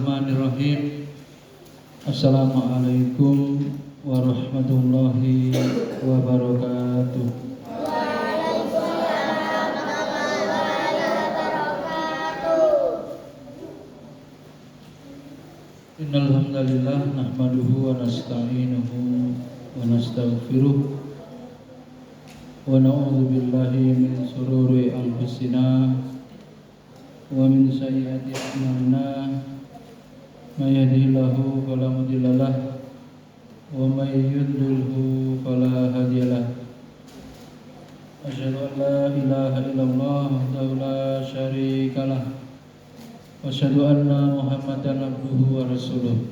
Bismillahirrahmanirrahim. Assalamualaikum warahmatullahi wabarakatuh. Waalaikumsalam warahmatullahi wabarakatuh. Innal hamdalillah nahmaduhu wa nasta'inuhu wa nastaghfiruh wa na'udzu billahi min shururi anfusina wa min sayyiati a'malina. May yahdihillahu fala mudilla lahu wa may yudlilhu fala hadiyalah. Asyhadu an la ilaha illallah wahdahu la syarika lah wa asyhadu anna Muhammadan abduhu wa rasuluh.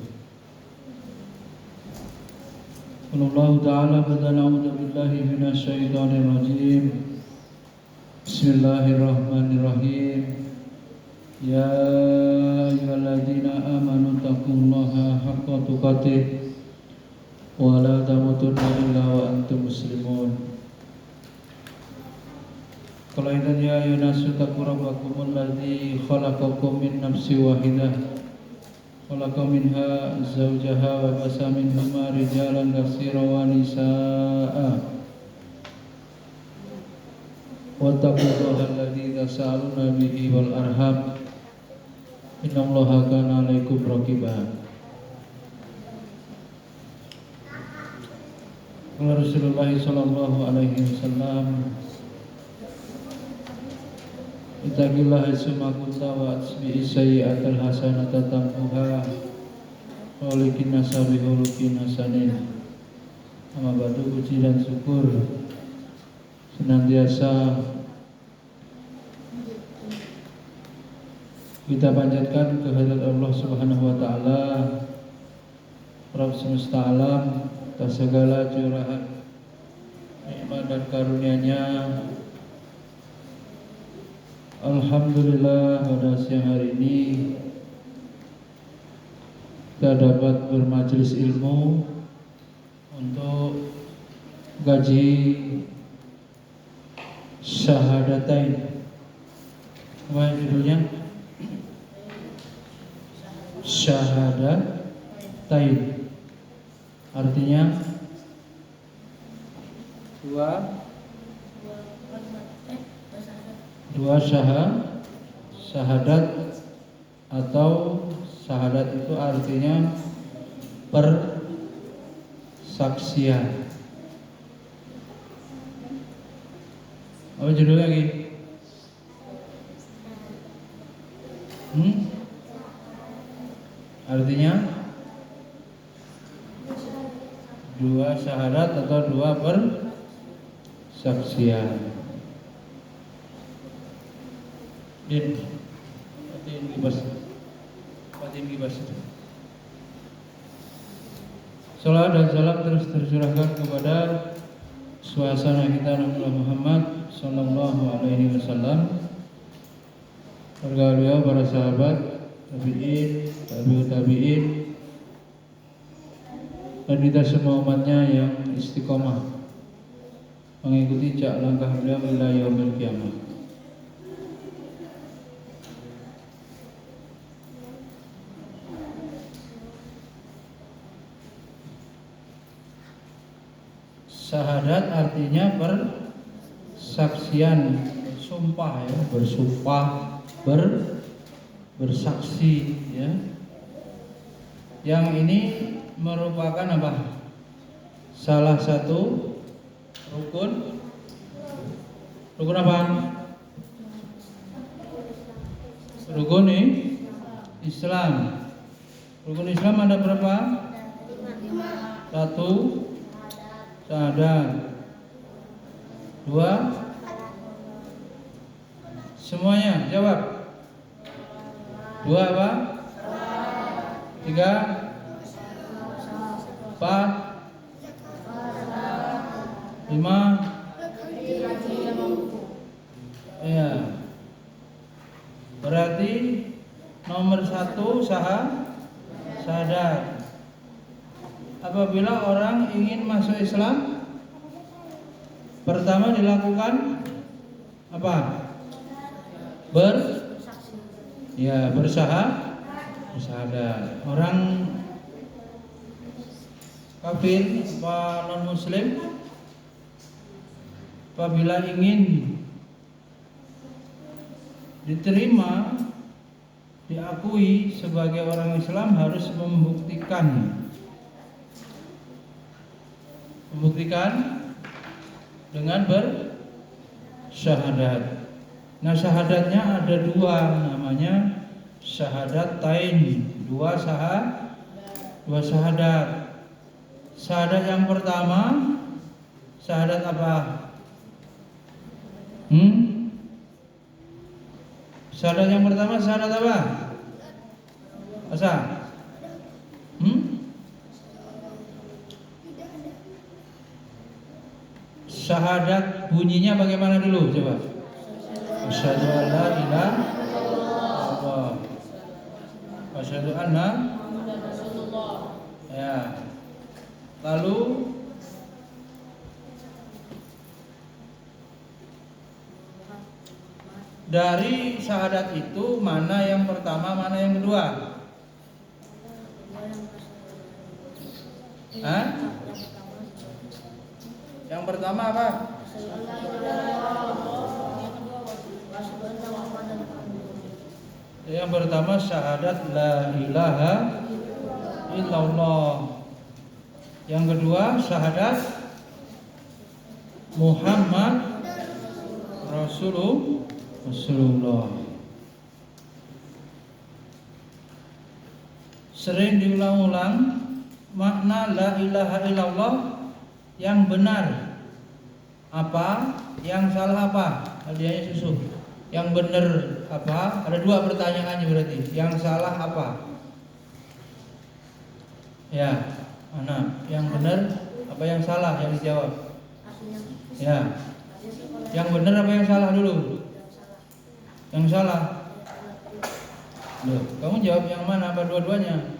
Qulullahu ta'ala ba'da a'udzu billahi minasy syaithanir rajim. Bismillahirrahmanirrahim. Ya ayyuhalladzina amanu taqullaha haqqa tuqatih wa la tamutunna illa wa antum muslimun. Qala inna ya ayyuhannasu taqu rabbakumul ladzi khalaqakum min nafsin wahidah khalaqa minha zawjaha wa basa minhuma rijalan katsiran wa nisaa'a wattaqullaha alladzi tasaaluna bihi wal arham innallaha kana 'alaikum raqiba. Qala Rasulullah sallallahu alaihi wasallam, ittaqillaha haitsuma kunta wa atbi'is sayyi'atal hasanata tamhuha wa likin nasabi hulukin hasanin. Amma ba'du, puji dan syukur senantiasa kita panjatkan kehadirat Allah Subhanahu wa taala, Rabb semesta alam, atas segala curahan nikmat dan karunia-Nya. Alhamdulillah, pada siang hari ini kita dapat bermajelis ilmu untuk gaji syahadatain. Apa judulnya? Syahadatain. Artinya dua syahadat, atau syahadat itu artinya persaksian. Apa judulnya lagi? Artinya dua syahadat atau dua persaksian. Fatin gibas. Salawat dan salam terus tercurahkan kepada suasana kita Nabi Muhammad sallallahu alaihi wasallam, keluarga beliau, para sahabat, tabi'in, tabi'ut tabi'in, dan kita semua umatnya yang istiqomah mengikuti jak langkah beliau ila yaumil qiyamah. Syahadat artinya persaksian, bersumpah ya, bersumpah, bersaksi ya. Yang ini merupakan apa? Salah satu rukun apa? Rukun Islam. Rukun Islam ada berapa? 1. Syahadat. 2. Semuanya jawab. 2 apa? 3. 4. 5. Ya. Berarti nomor 1 syahadat. Apabila orang ingin masuk Islam, pertama dilakukan apa? Bersahadat. Syahadat. Orang kafir apa non muslim apabila ingin diterima, diakui sebagai orang Islam harus membuktikan dengan bersyahadat. Nah, syahadatnya ada dua, namanya syahadatain, dua syahadat. Syahadat yang pertama, syahadat apa? Syahadat yang pertama syahadat apa? Asa? Syahadat bunyinya bagaimana dulu? Coba. Asyhadu an la ilaha illallah. Asyhadu anna ya. Lalu dari syahadat itu mana yang pertama, mana yang kedua? Hah? Yang pertama apa? Yang pertama syahadat la ilaha illallah. Yang kedua syahadat Muhammad Rasulullah. Sering diulang-ulang makna la ilaha illallah yang benar apa, yang salah apa? Hadiahnya susu. Yang benar apa? Ada dua pertanyaannya berarti. Yang salah apa? Ya, mana? Yang benar apa yang salah yang dijawab? Ya. Yang benar apa yang salah dulu? Yang salah. Loh, kamu jawab yang mana? Apa dua-duanya?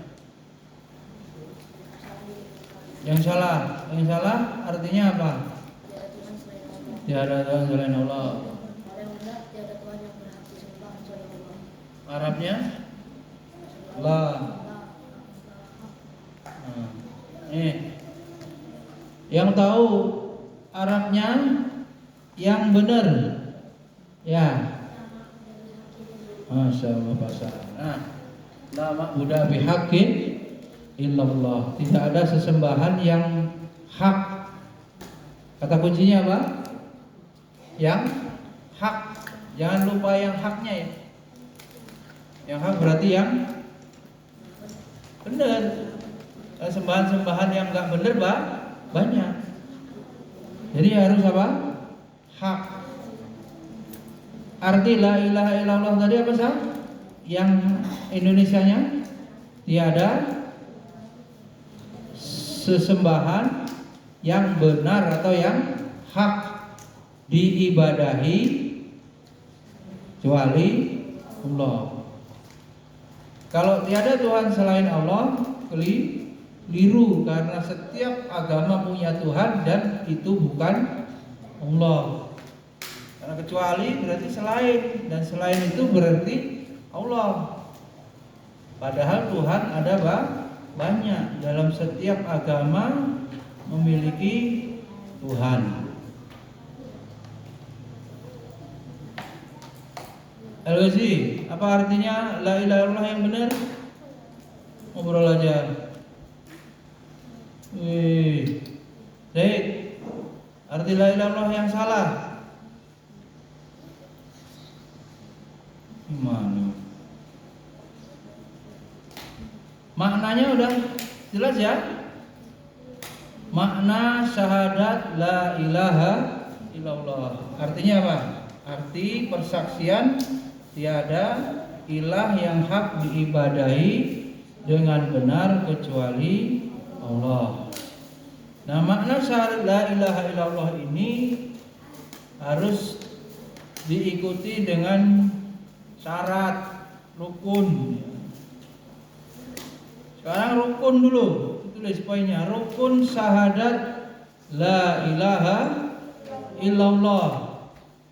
Yang salah. Yang salah artinya apa? Tiada Tuhan selain Allah. Arabnya Allah. Yang tahu Arabnya yang benar, ya. Masya Allah pasal. Nah, la ma'budu bihaqqin illallah. Tidak ada sesembahan yang hak. Kata kuncinya apa? Yang hak. Jangan lupa yang haknya ya. Yang hak berarti yang benar. Sembahan-sembahan yang enggak benar banyak. Jadi harus apa? Hak. Arti la ilaha illallah tadi apa sah? Yang Indonesianya tiada sesembahan yang benar atau yang hak diibadahi kecuali Allah. Kalau tiada Tuhan selain Allah, keliru, karena setiap agama punya Tuhan dan itu bukan Allah. Karena kecuali berarti selain, dan selain itu berarti Allah. Padahal Tuhan ada banyak. Dalam setiap agama memiliki Tuhan. Al-Ghazi, apa artinya la ilaha illallah yang benar? Ngobrol aja. Zaid, arti la ilaha illallah yang salah gimana? Maknanya udah jelas ya? Makna syahadat la ilaha illallah artinya apa? Arti persaksian tiada ilah yang hak diibadahi dengan benar kecuali Allah. Nah, makna syahadat la ilaha illallah ini harus diikuti dengan syarat rukun. Sekarang rukun dulu, tulis poinnya. Rukun syahadat la ilaha illallah.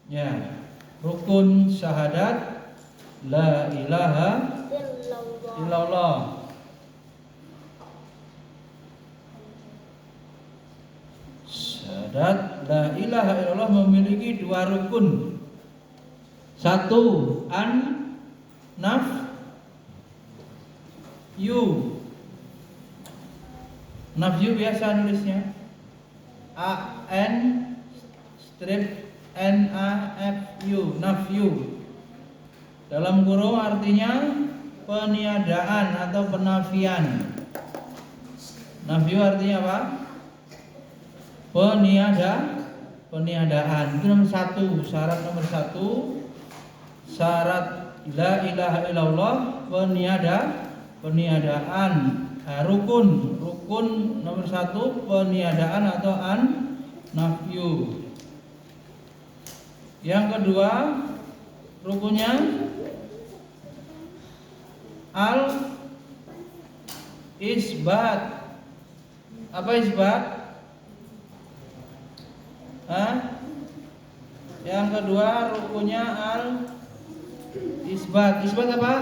Ya, rukun syahadat la ilaha illallah. Syahadat la ilaha illallah memiliki dua rukun. Satu, nafyu. Nafyu biasa nulisnya A N strip N A F U, nafyu. Dalam kurung artinya peniadaan atau penafian. Nafyu artinya apa? Peniadaan. Itu nomor satu, syarat nomor satu. Syarat la ilaha illallah peniadaan. Rukun nomor satu peniadaan atau nafyu. Yang kedua rukunnya isbat. Apa isbat? Yang kedua rukunnya isbat. Isbat apa?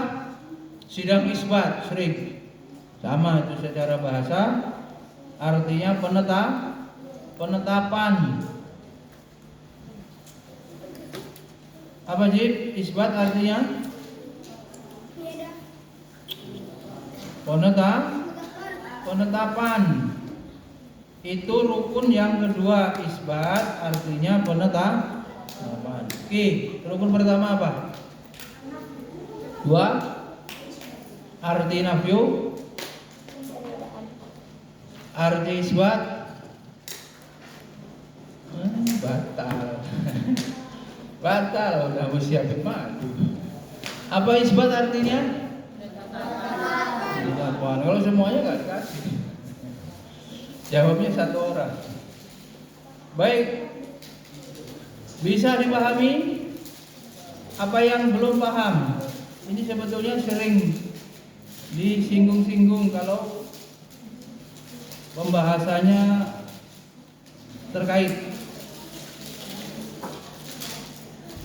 Sidang isbat, sering. Sama itu secara bahasa. Artinya penetapan. Apa sih isbat artinya? Penetapan. Itu rukun yang kedua, isbat artinya penetapan. Oke, rukun pertama apa? Dua. Arti nafyu, arti isbat, batal udah mau siapin madu. Apa isbat artinya? Penetapan. Kalau semuanya nggak dikasih. Jawabnya satu orang. Baik, bisa dipahami? Apa yang belum paham? Ini sebetulnya sering disinggung-singgung kalau pembahasannya terkait.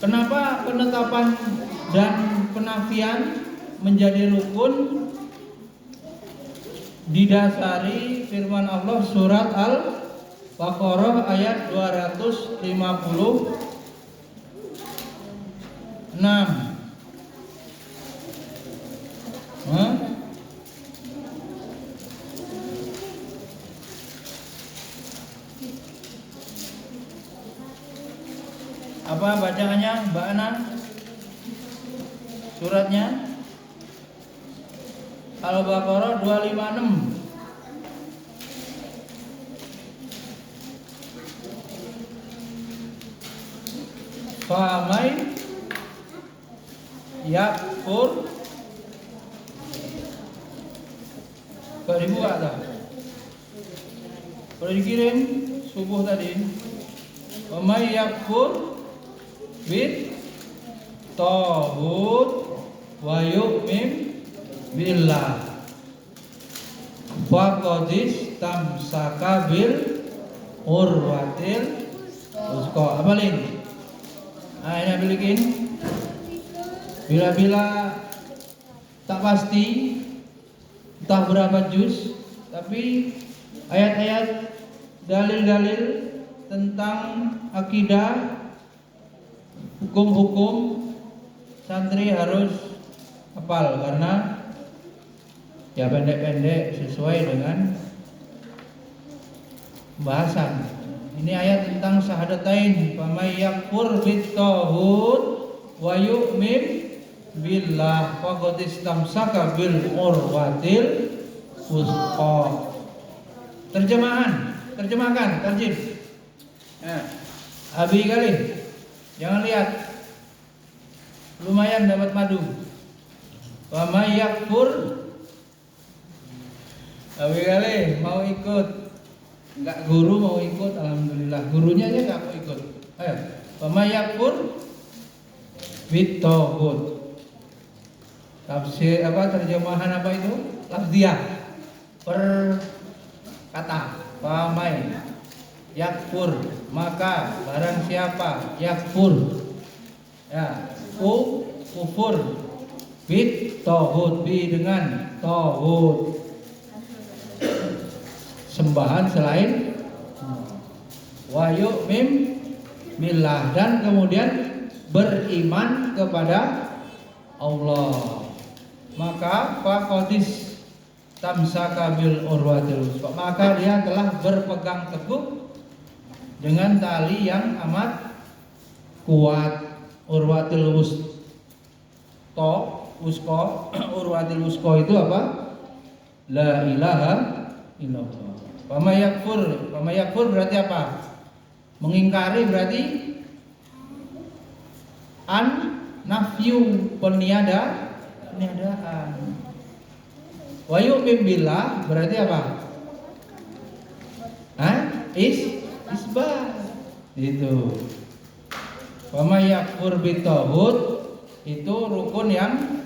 Kenapa penetapan dan penafian menjadi rukun? Didasari firman Allah surat Al-Baqarah ayat 256. Apa bacaannya Mbak Ana? Suratnya Al-Baqarah 256. Famai yakfur. Kalau dibuka tak? Kalau dikirim subuh tadi. Famai yakfur bit tauhid wa yu'min billah faqadis tamsaka bil urwatil usqa. Apalin? Ini bilikin. Bila-bila tak pasti entah berapa juz, tapi ayat-ayat dalil-dalil tentang akidah, hukum-hukum santri harus hafal karena ya pendek-pendek sesuai dengan pembahasan. Ini ayat tentang syahadatain. Famay yakfur bit-tauhid wa yu'min billah faqad istamsaka bil urwatil wusqa. Terjemahkan, tarjim. Abi kali. Jangan lihat. Lumayan dapat madu. Famay yakfur. Abi kali mau ikut. Enggak guru mau ikut, alhamdulillah. Gurunya aja enggak mau ikut. Ayo, famay yakfur bit-tauhid. Tafsir apa, terjemahan apa itu? Lafziyah. Per kata. Famay yakfur, maka barang siapa yakfur. Ya, kufur. bit tauhid, bi dengan tauhid, sembahan selain wa yu'min billah, dan kemudian beriman kepada Allah. Maka faqadis tamsaka bil urwatil wuthqa, maka dia telah berpegang teguh dengan tali yang amat kuat. Urwatil wuthqa, urwatil wuthqa itu apa? La ilaha illallah. Pama yakfur berarti apa? Mengingkari berarti nafyu, peniadaan. Wa yu'min billah berarti apa? Isbat. Itu. Pama yakfur bitaghut itu rukun yang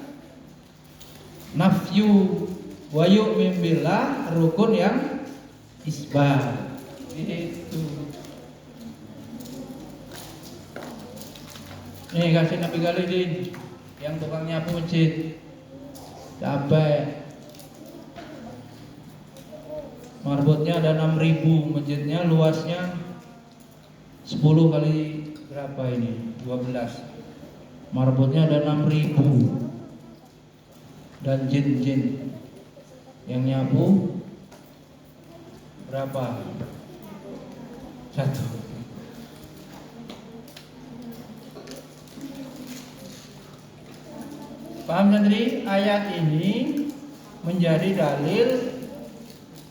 nafyu, wa yu'min billah rukun yang isbat. Itu. Nih kasih Nabi Galidin yang tukang nyapu masjid, capek. Marbotnya ada 6.000, masjidnya luasnya 10 kali berapa ini? 12. Marbotnya ada 6.000. Dan jin yang nyapu berapa? 1. Paham sendiri, ayat ini menjadi dalil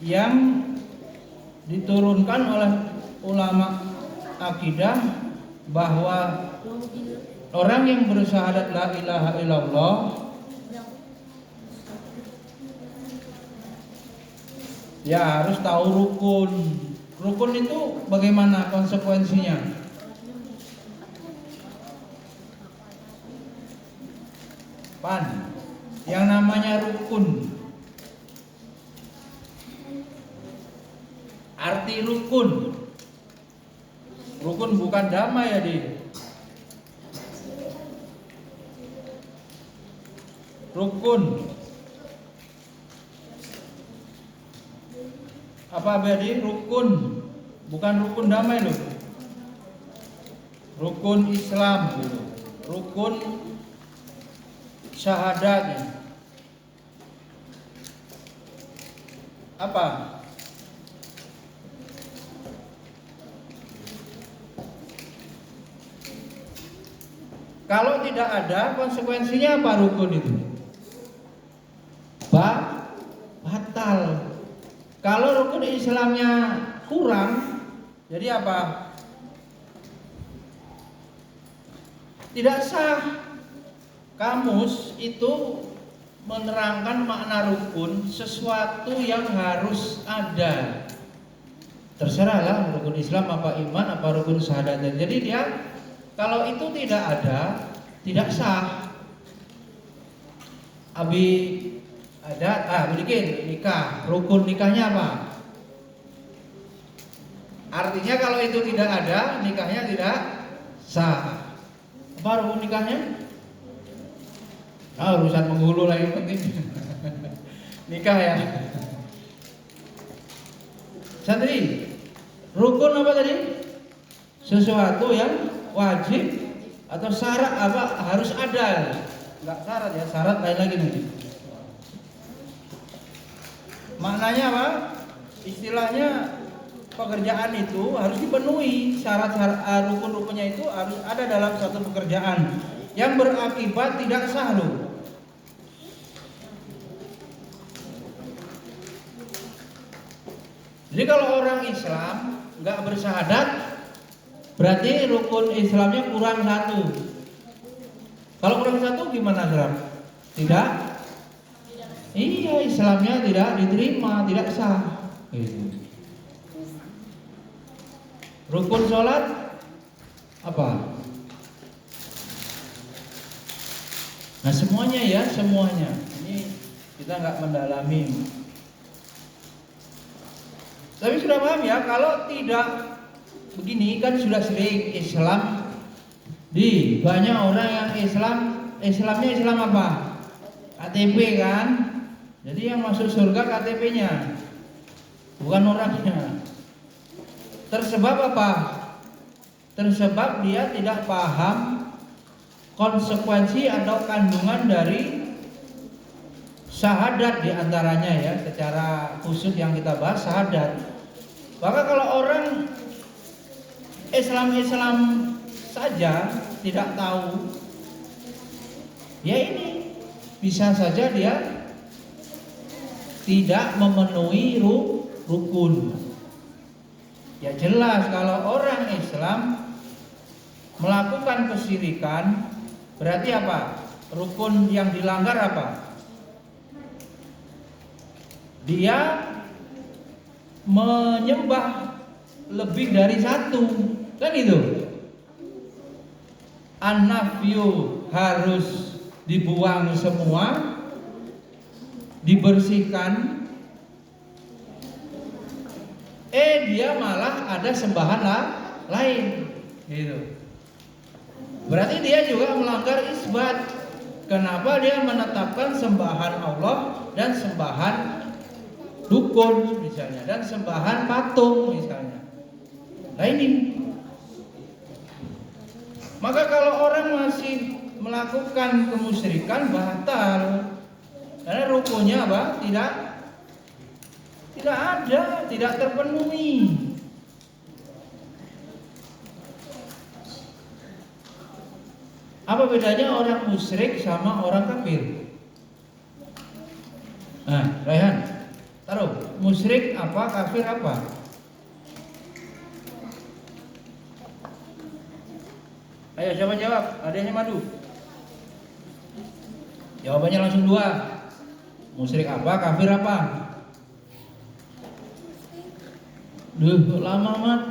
yang diturunkan oleh ulama akidah bahwa orang yang bersyahadat la ilaha illallah ya harus tahu rukun. Rukun itu bagaimana konsekuensinya? Yang namanya rukun, arti rukun bukan damai ya di. Rukun apa berarti? Rukun bukan rukun damai loh. Rukun Islam gitu. Rukun syahadat apa? Kalau tidak ada konsekuensinya apa rukun itu? Batal. Kalau rukun Islamnya kurang, jadi apa? Tidak sah. Kamus itu menerangkan makna rukun sesuatu yang harus ada. Terserahlah rukun Islam apa iman apa rukun syahadat. Jadi dia kalau itu tidak ada, tidak sah. Abi ada, bikin nikah. Rukun nikahnya apa? Artinya kalau itu tidak ada, nikahnya tidak sah. Apa rukun nikahnya? Urusan menghulu lagi penting. Nikah ya. Santri, rukun apa tadi? Sesuatu yang wajib atau syarat apa harus ada. Enggak syarat ya, syarat lain lagi nanti. Maknanya apa? Istilahnya pekerjaan itu harus dipenuhi. Syarat-syarat rukun-rukunnya itu harus ada dalam suatu pekerjaan yang berakibat tidak sah loh. Jadi kalau orang Islam nggak bersyahadat, berarti rukun Islamnya kurang 1. Kalau kurang 1 gimana Islam? Tidak? Iya, Islamnya tidak diterima, tidak sah. Rukun sholat apa? Nah semuanya ya, semuanya. Ini kita nggak mendalami. Tapi sudah paham ya, kalau tidak begini kan sudah sering Islam di banyak orang yang Islamnya Islam apa? KTP kan. Jadi yang masuk surga KTP-nya, bukan orangnya. Tersebab apa? Tersebab dia tidak paham konsekuensi atau kandungan dari syahadat diantaranya ya, secara khusus yang kita bahas syahadat. Maka kalau orang Islam saja tidak tahu, ya ini bisa saja dia tidak memenuhi rukun. Ya jelas kalau orang Islam melakukan kesyirikan, berarti apa? Rukun yang dilanggar apa? Dia menyembah lebih dari satu, kan itu. An-nafyu harus dibuang semua, dibersihkan. Dia malah ada sembahan lain, gitu. Berarti dia juga melanggar isbat. Kenapa dia menetapkan sembahan Allah dan sembahan dukun misalnya, dan sembahan patung misalnya. Nah ini. Maka kalau orang masih melakukan kemusyrikan batal, karena rukunnya apa? Tidak ada, tidak terpenuhi. Apa bedanya orang musyrik sama orang kafir? Nah, Raihan, taruh musyrik apa, kafir apa? Ayo siapa jawab? Adanya Madu. Jawabannya langsung dua. Musyrik apa, kafir apa? Duh, lama amat.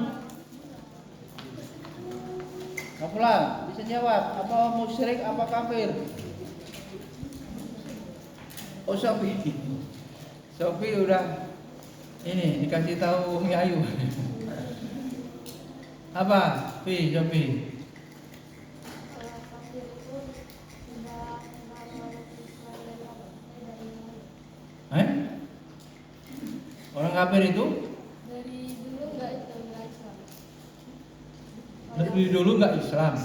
Apalah, bisa jawab. Apa musyrik, apa kafir? Oh, Sofi udah ini dikasih tahu Umi Ayu. Apa? Sofi. Orang kafir itu dari dulu nggak Islam.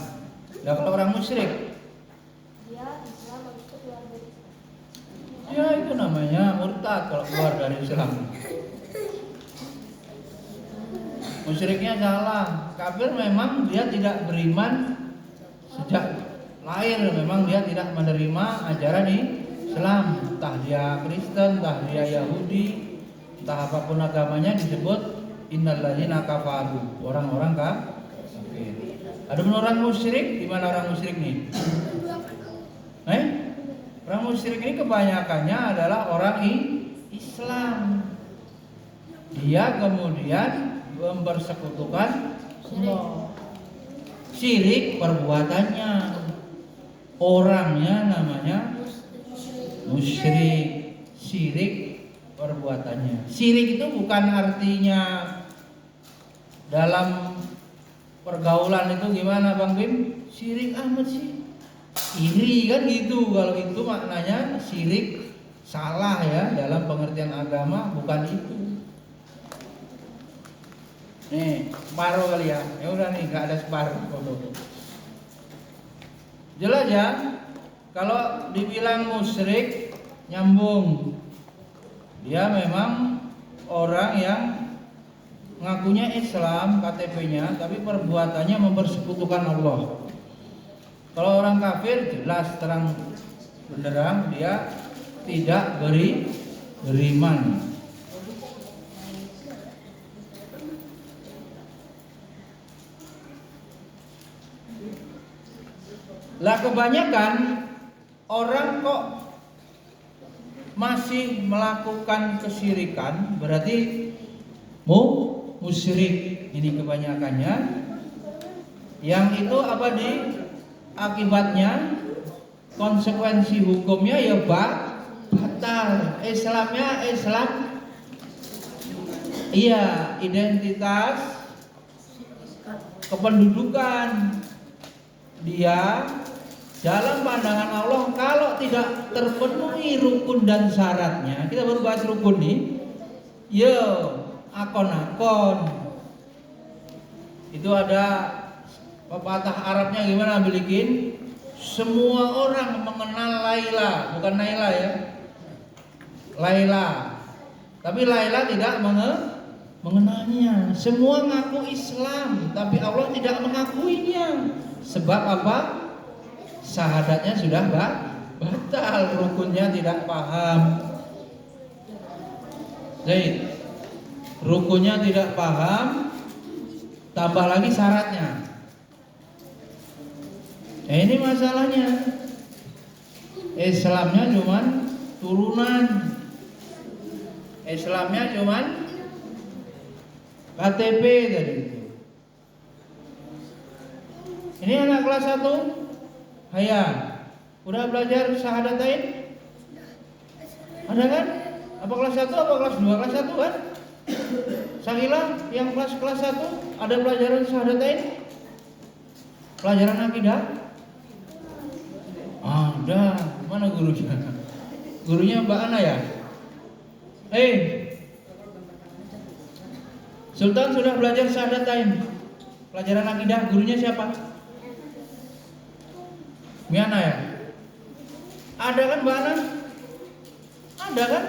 Ya kalau orang musyrik, Dia Islam habis itu keluar dari Islam. ya itu namanya murtad kalau keluar dari Islam. Musyriknya salah. Kafir memang dia tidak beriman sejak lahir, memang dia tidak menerima ajaran Islam. Entah dia Kristen, entah dia Yahudi, entah apapun agamanya, disebut innalladzina kafaru, orang-orang kafir. Adapun orang musyrik, di mana orang musyrik nih? Orang musyrik ini kebanyakannya adalah orang Islam. Dia kemudian mempersekutukan Allah. Syirik perbuatannya, orangnya namanya musyrik. Syirik perbuatannya. Syirik itu bukan artinya dalam pergaulan itu gimana Bang Bim? Syirik amat sih, iri kan gitu. Kalau itu maknanya syirik salah ya, dalam pengertian agama bukan itu. Nih separuh kali ya, ya udah nih nggak ada separuh. Jelas ya, kalau dibilang musyrik nyambung, dia memang orang yang ngakunya Islam KTP-nya, tapi perbuatannya mempersekutukan Allah. Kalau orang kafir jelas terang benderang dia tidak beriman. Lah kebanyakan orang kok masih melakukan kesyirikan, berarti musyrik ini kebanyakannya. Yang itu apa akibatnya, konsekuensi hukumnya ya batal. Islamnya Islam, iya, identitas kependudukan dia dalam pandangan Allah kalau tidak terpenuhi rukun dan syaratnya, kita baru bahas rukun nih. Yo, akon-akon. Itu ada pepatah Arabnya gimana bilikin? Semua orang mengenal Laila, bukan Naila ya. Laila. Tapi Laila tidak mengenalnya. Semua ngaku Islam, tapi Allah tidak mengakuinya. Sebab apa? Syahadatnya sudah batal, rukunnya tidak paham. Jadi rukunnya tidak paham, tambah lagi syaratnya. Nah, ini masalahnya. Islamnya cuman turunan. Islamnya cuman KTP tadi itu. Ini anak kelas 1. Hayya, udah belajar syahadatain? Ada kan? Apa kelas 1 apa kelas 2? Kelas 1 kan? Sakila yang kelas 1 ada pelajaran syahadatain? Pelajaran akidah? Ada. Mana gurunya? Gurunya Mbak Ana ya? Sultan sudah belajar syahadatain. Pelajaran akidah gurunya siapa? Miana ya? Ada kan Mbak Ana? Ada kan?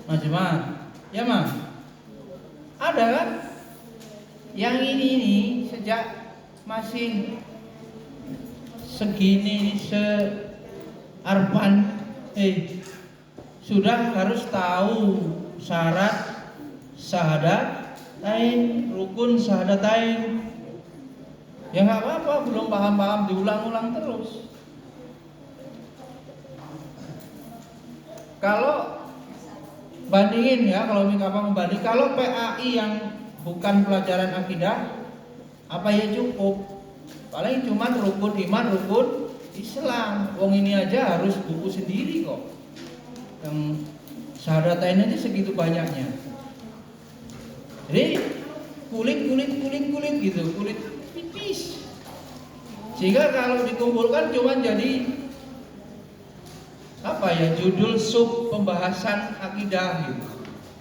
Majma. Ya Ma? Ada kan? Yang ini sejak masih segini searpan sudah harus tahu syarat syahadatain, rukun syahadatain. Ya nggak apa-apa, belum paham-paham diulang-ulang terus. Kalau bandingin ya, kalau membanding, kalau PAI yang bukan pelajaran akidah, apa ya cukup? Paling cuma rukun iman, rukun Islam. Wong ini aja harus buku sendiri kok. Yang syahadatain aja segitu banyaknya. Jadi kulit gitu, kulit tipis. Sehingga kalau dikumpulkan cuma jadi apa ya, judul sub pembahasan akidah gitu.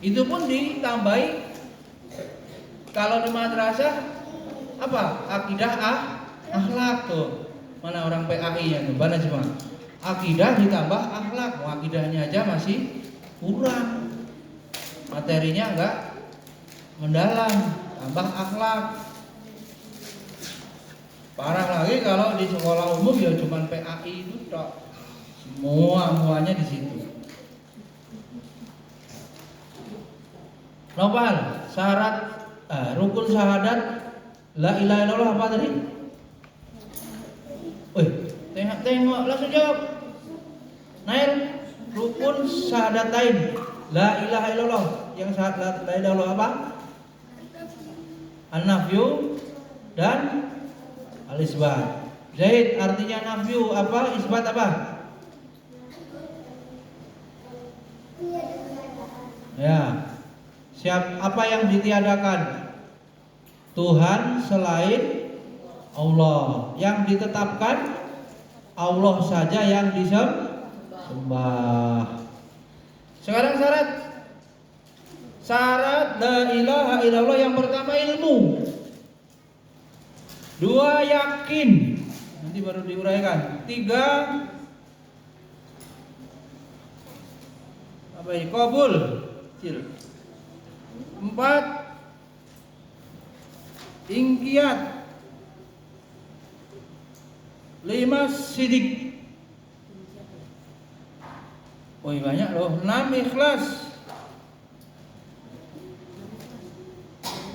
Itu pun ditambahi kalau di madrasah apa? Akidah akhlak tuh. Mana orang PAI-nya tuh? Mana cuma akidah ditambah akhlak. Akidahnya aja masih kurang. Materinya enggak mendalam, tambah akhlak. Parah lagi kalau di sekolah umum ya cuma PAI itu tok. Muanya di situ. Nopal, syarat rukun syahadat la ilaha illallah apa tadi? Tengok langsung jawab. Nail, rukun syahadatain la ilaha illallah. Yang syahadat la ilaha illallah apa? An-nafyu dan al-isbat. Zaid artinya nafyu apa? Isbat apa? Ya. Siap apa yang ditiadakan? Tuhan selain Allah. Yang ditetapkan Allah saja yang disembah. Sekarang syarat la ilaha illallah yang pertama ilmu. 2 yakin. Nanti baru diuraikan. 3 apa ini? Qabul. 4 ingkiyat. 5 sidik. Banyak loh. 6 ikhlas.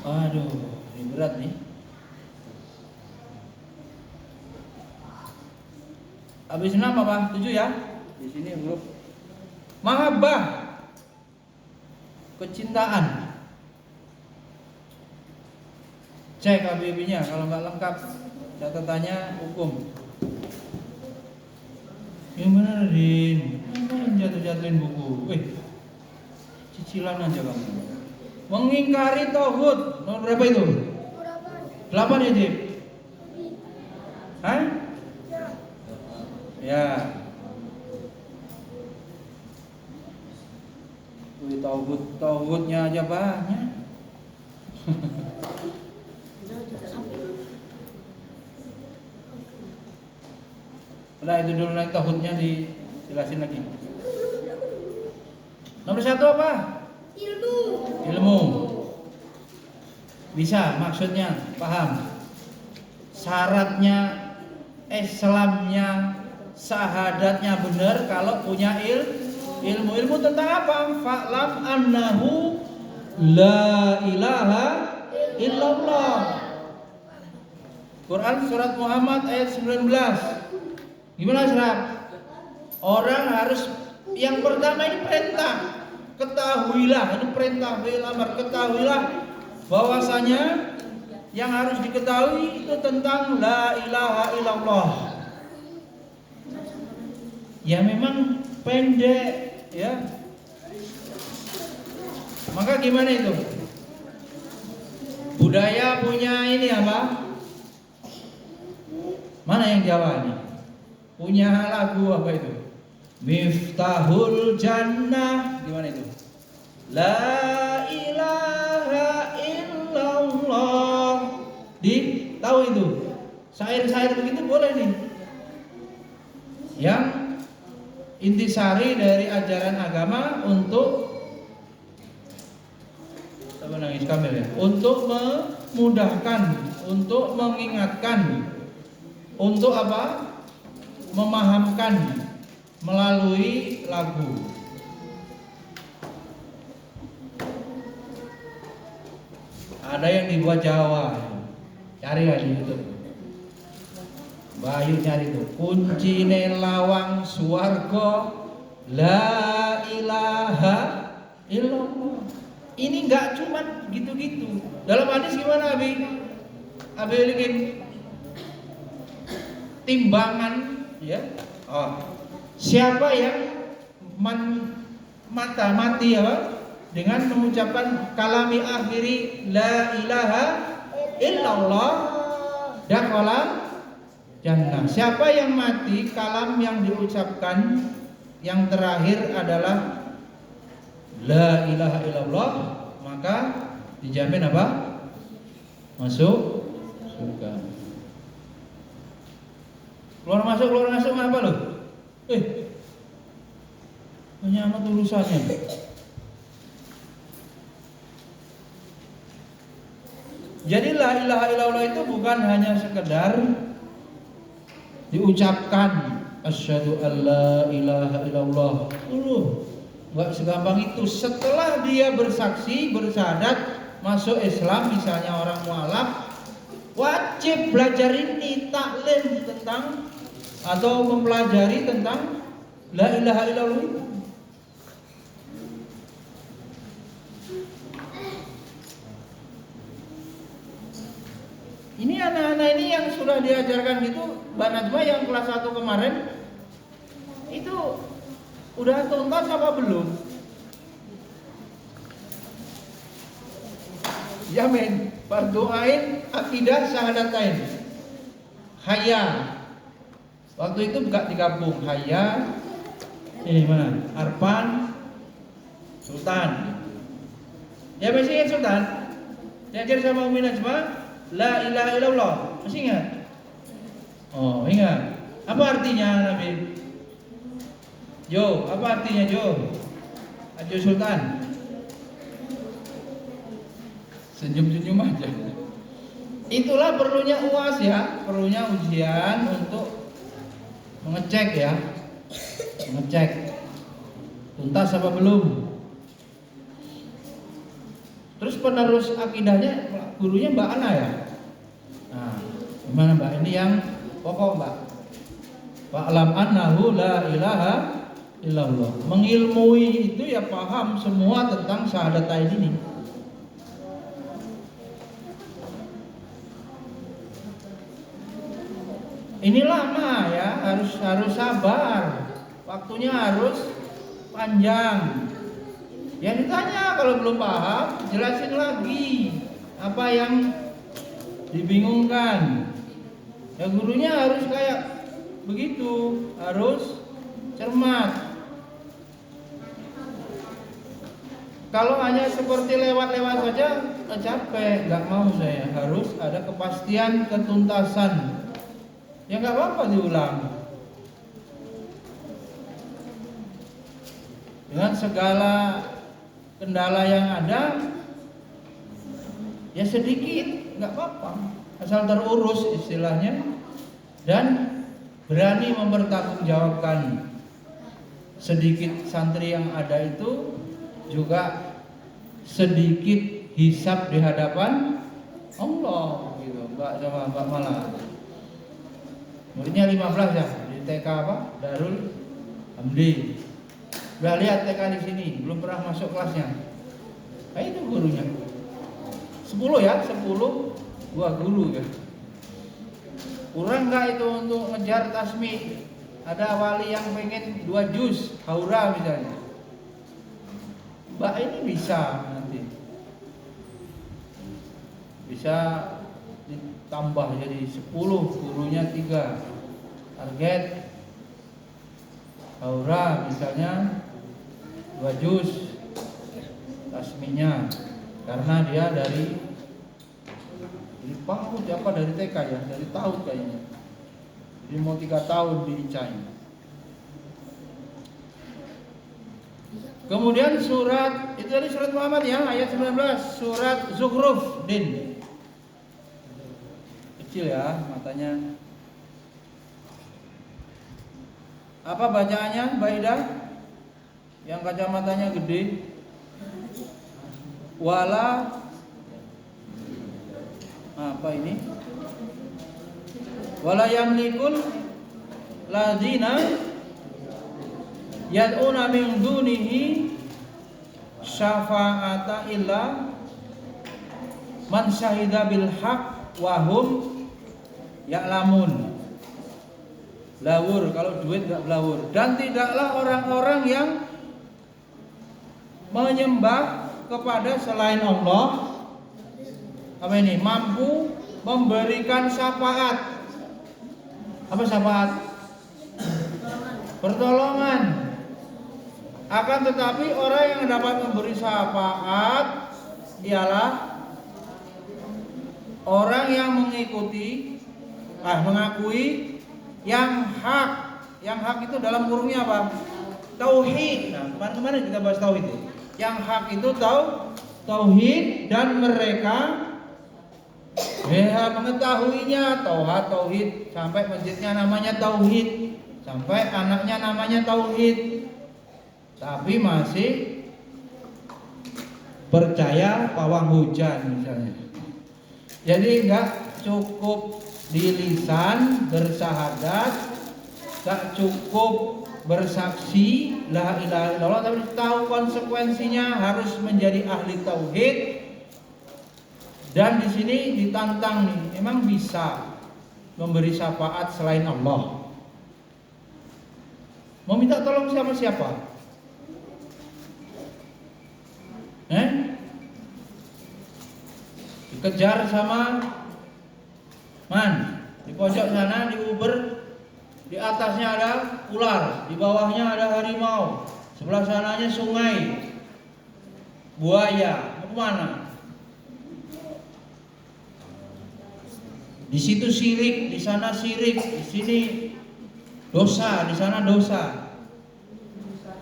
Aduh, ini berat nih. Habis 6 apa? 7 ya? Di sini belum. Mahabbah, kecintaan. Cek KBB-nya, kalau nggak lengkap catatannya hukum. Yang benerin, ngapain jatuh-jatuhin buku? Cicilan aja kamu. Mengingkari tauhid, nomor berapa itu? 8 ya Jib? Hah? Ya. Wih, tauhidnya aja banyak. Udah itu dulu, nanti tauhidnya dijelasin lagi. Nomor 1 apa? Ilmu. Bisa, maksudnya paham. Syaratnya Islamnya, syahadatnya benar kalau punya ilmu. Ilmu tentang apa? Fa'lam annahu la ilaha illallah. Quran surat Muhammad ayat 19. Gimana surat? Orang harus, yang pertama ini perintah. Ketahuilah, ini perintah fi'il amr, ketahuilah bahwasanya yang harus diketahui itu tentang la ilaha illallah. Ya memang pendek ya. Maka gimana itu? Budaya punya ini apa? Mana yang Jawa ini? Punya lagu apa itu? Miftahul Jannah. Gimana itu? La ilaha illallah. Tahu itu? Syair-syair begitu boleh nih. Yang intisari dari ajaran agama untuk apa nangis Kamil ya? Untuk memudahkan, untuk mengingatkan, untuk apa? Memahamkan melalui lagu. Ada yang dibuat Jawa, carilah di YouTube. Bayu nyari itu kunci lawang swarga la ilaha illallah. Ini enggak cuma gitu-gitu. Dalam hadis gimana Abi? Abi bikin timbangan ya. Oh. Siapa yang mati apa? Dengan mengucapkan kalami akhiri la ilaha illallah dakhala jannah. Siapa yang mati kalam yang diucapkan yang terakhir adalah la ilaha illallah, maka dijamin apa? Masuk surga. Keluar masuk apa loh? Banyak amat urusannya. Jadi la ilaha illallah itu bukan hanya sekedar diucapkan asyhadu alla ilaha illallah. Enggak segampang itu. Setelah dia bersaksi, bersyahadat, masuk Islam, misalnya orang mualaf, wajib belajar ini, taklim tentang atau mempelajari tentang la ilaha illallah itu. Ini anak-anak ini yang sudah diajarkan gitu, Mbak Najma yang kelas 1 kemarin itu udah tuntas apa belum? Yamin, berdoain akidah syahadatain. Hayya. Waktu itu enggak digabung. Hayya. Ini mana? Arfan, Sultan. Ya masih ingat Sultan? Diajar sama Umi Najma. La ilaha illallah. Masih ingat? Oh, ingat. Apa artinya Nabi? Jo, apa artinya Jo? Ajo Sultan. Senyum-senyum aja. Itulah perlunya UAS ya, perlunya ujian untuk mengecek ya. Mengecek tuntas apa belum. Terus penerus akidahnya gurunya Mbak Ana ya. Nah, gimana Mbak? Ini yang pokok Mbak. Fa'lam annahu la ilaha illallah. Mengilmui itu ya paham semua tentang syahadatain ini. Ini lama ya, harus sabar. Waktunya harus panjang. Yang ditanya kalau belum paham, jelasin lagi apa yang dibingungkan. Ya gurunya harus kayak begitu, harus cermat. Kalau hanya seperti lewat-lewat saja, capek, nggak mau saya. Harus ada kepastian, ketuntasan. Ya nggak apa-apa diulang. Dengan segala kendala yang ada, ya sedikit, nggak apa-apa. Asal terurus istilahnya, dan berani mempertanggungjawabkan. Sedikit santri yang ada itu juga sedikit hisab di hadapan Allah gitu. Mbak sama Mbak Mala muridnya 15 ya di TK apa? Darul Hamdi. Udah lihat TK di sini, belum pernah masuk kelasnya. Nah, itu gurunya 10 ya, 10 gua guru ya. Kurang nggak itu untuk ngejar tasmi? Ada wali yang pengen 2 juz haura misalnya. Mbak ini bisa nanti, bisa ditambah jadi 10, gurunya 3. Target haura misalnya 2 juz tasminya, karena dia dari PAUD apa dari TK ya, dari TAUD kayaknya. Jadi mau 3 tahun di ICAI. Kemudian surat itu tadi surat Muhammad ya, ayat 19, surat Zukhruf din. Kecil ya matanya. Apa bacaannya, Baidah? Yang kacamatanya gede. Wala apa ini? Wala yamlikul ladzina yad'una min dunihi syafa'ata illa man syahida bil haq wa hum ya'lamun. Lawur, kalau duit enggak lawur. Dan tidaklah orang-orang yang menyembah kepada selain Allah apa ini mampu memberikan syafaat. Apa syafaat? Pertolongan. Akan tetapi orang yang dapat memberi syafaat ialah orang yang mengikuti, mengakui yang hak. Yang hak itu dalam kurungnya apa? Tauhid. Nah, kemarin kita bahas tauhid itu. Yang hak itu tauhid, dan mereka mengetahuinya, tauhid, sampai masjidnya namanya tauhid, sampai anaknya namanya tauhid, tapi masih percaya pawang hujan misalnya. Jadi enggak cukup di lisan bersyahadat, enggak cukup bersaksi la ilaha illallah, tapi tahu konsekuensinya, harus menjadi ahli tauhid. Dan di sini ditantang nih, emang bisa memberi syafaat selain Allah? Mau minta tolong siapa? Dikejar sama di pojok sana di Uber, di atasnya ada ular, di bawahnya ada harimau, sebelah sananya sungai, buaya, mau kemana? Di situ syirik, di sana syirik, di sini dosa, di sana dosa.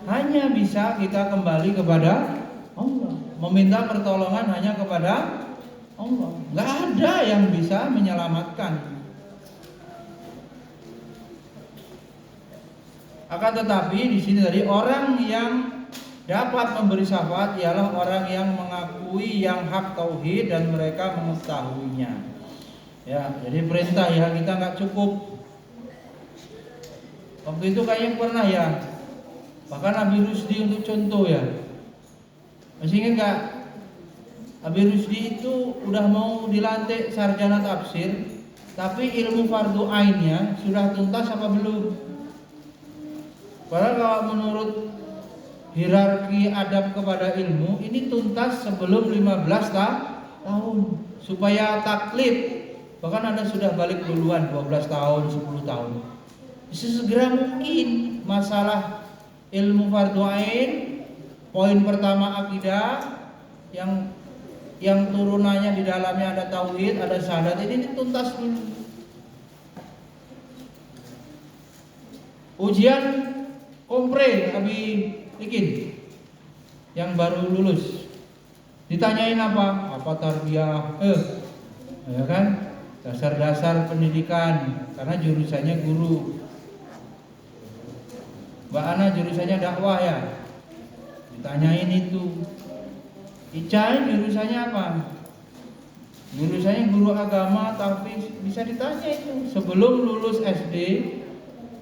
Hanya bisa kita kembali kepada Allah, meminta pertolongan hanya kepada Allah. Nggak ada yang bisa menyelamatkan. Akan tetapi di sini tadi orang yang dapat memberi syafaat ialah orang yang mengakui yang hak tauhid dan mereka mengetahuinya. Ya, jadi perintah ya, kita nggak cukup. Waktu itu kayaknya pernah ya, bahkan Abi Rusdi untuk contoh ya. Masih ingat nggak? Abi Rusdi itu udah mau dilantik sarjana tafsir, tapi ilmu fardu ainnya sudah tuntas apa belum? Padahal kalau menurut hierarki adab kepada ilmu ini tuntas sebelum 15 tahun supaya taklid Bahkan Anda sudah balik duluan 12 tahun, 10 tahun. Sesegera mungkin masalah ilmu fardhu ain, poin pertama akidah yang turunannya di dalamnya ada tauhid, ada syahadat, ini dituntas dulu. Ujian kompre Abi Ikin yang baru lulus, ditanyain apa? Apa tarbiyah? Ya kan? Dasar-dasar pendidikan, karena jurusannya guru. Mbak Ana jurusannya dakwah ya, ditanyain itu. Ica jurusannya apa? Jurusannya guru agama, tapi bisa ditanya itu. Sebelum lulus SD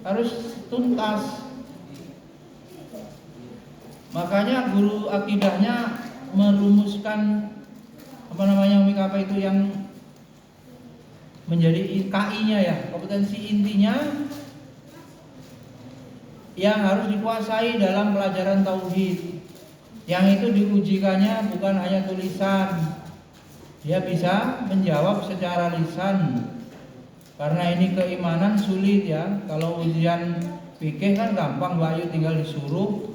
harus tuntas. Makanya guru akidahnya merumuskan apa itu yang menjadi KI-nya ya, kompetensi intinya yang harus dikuasai dalam pelajaran tauhid. Yang itu diujikannya bukan hanya tulisan, dia bisa menjawab secara lisan. Karena ini keimanan sulit ya. Kalau ujian fikih kan gampang, Mbak Ayu tinggal disuruh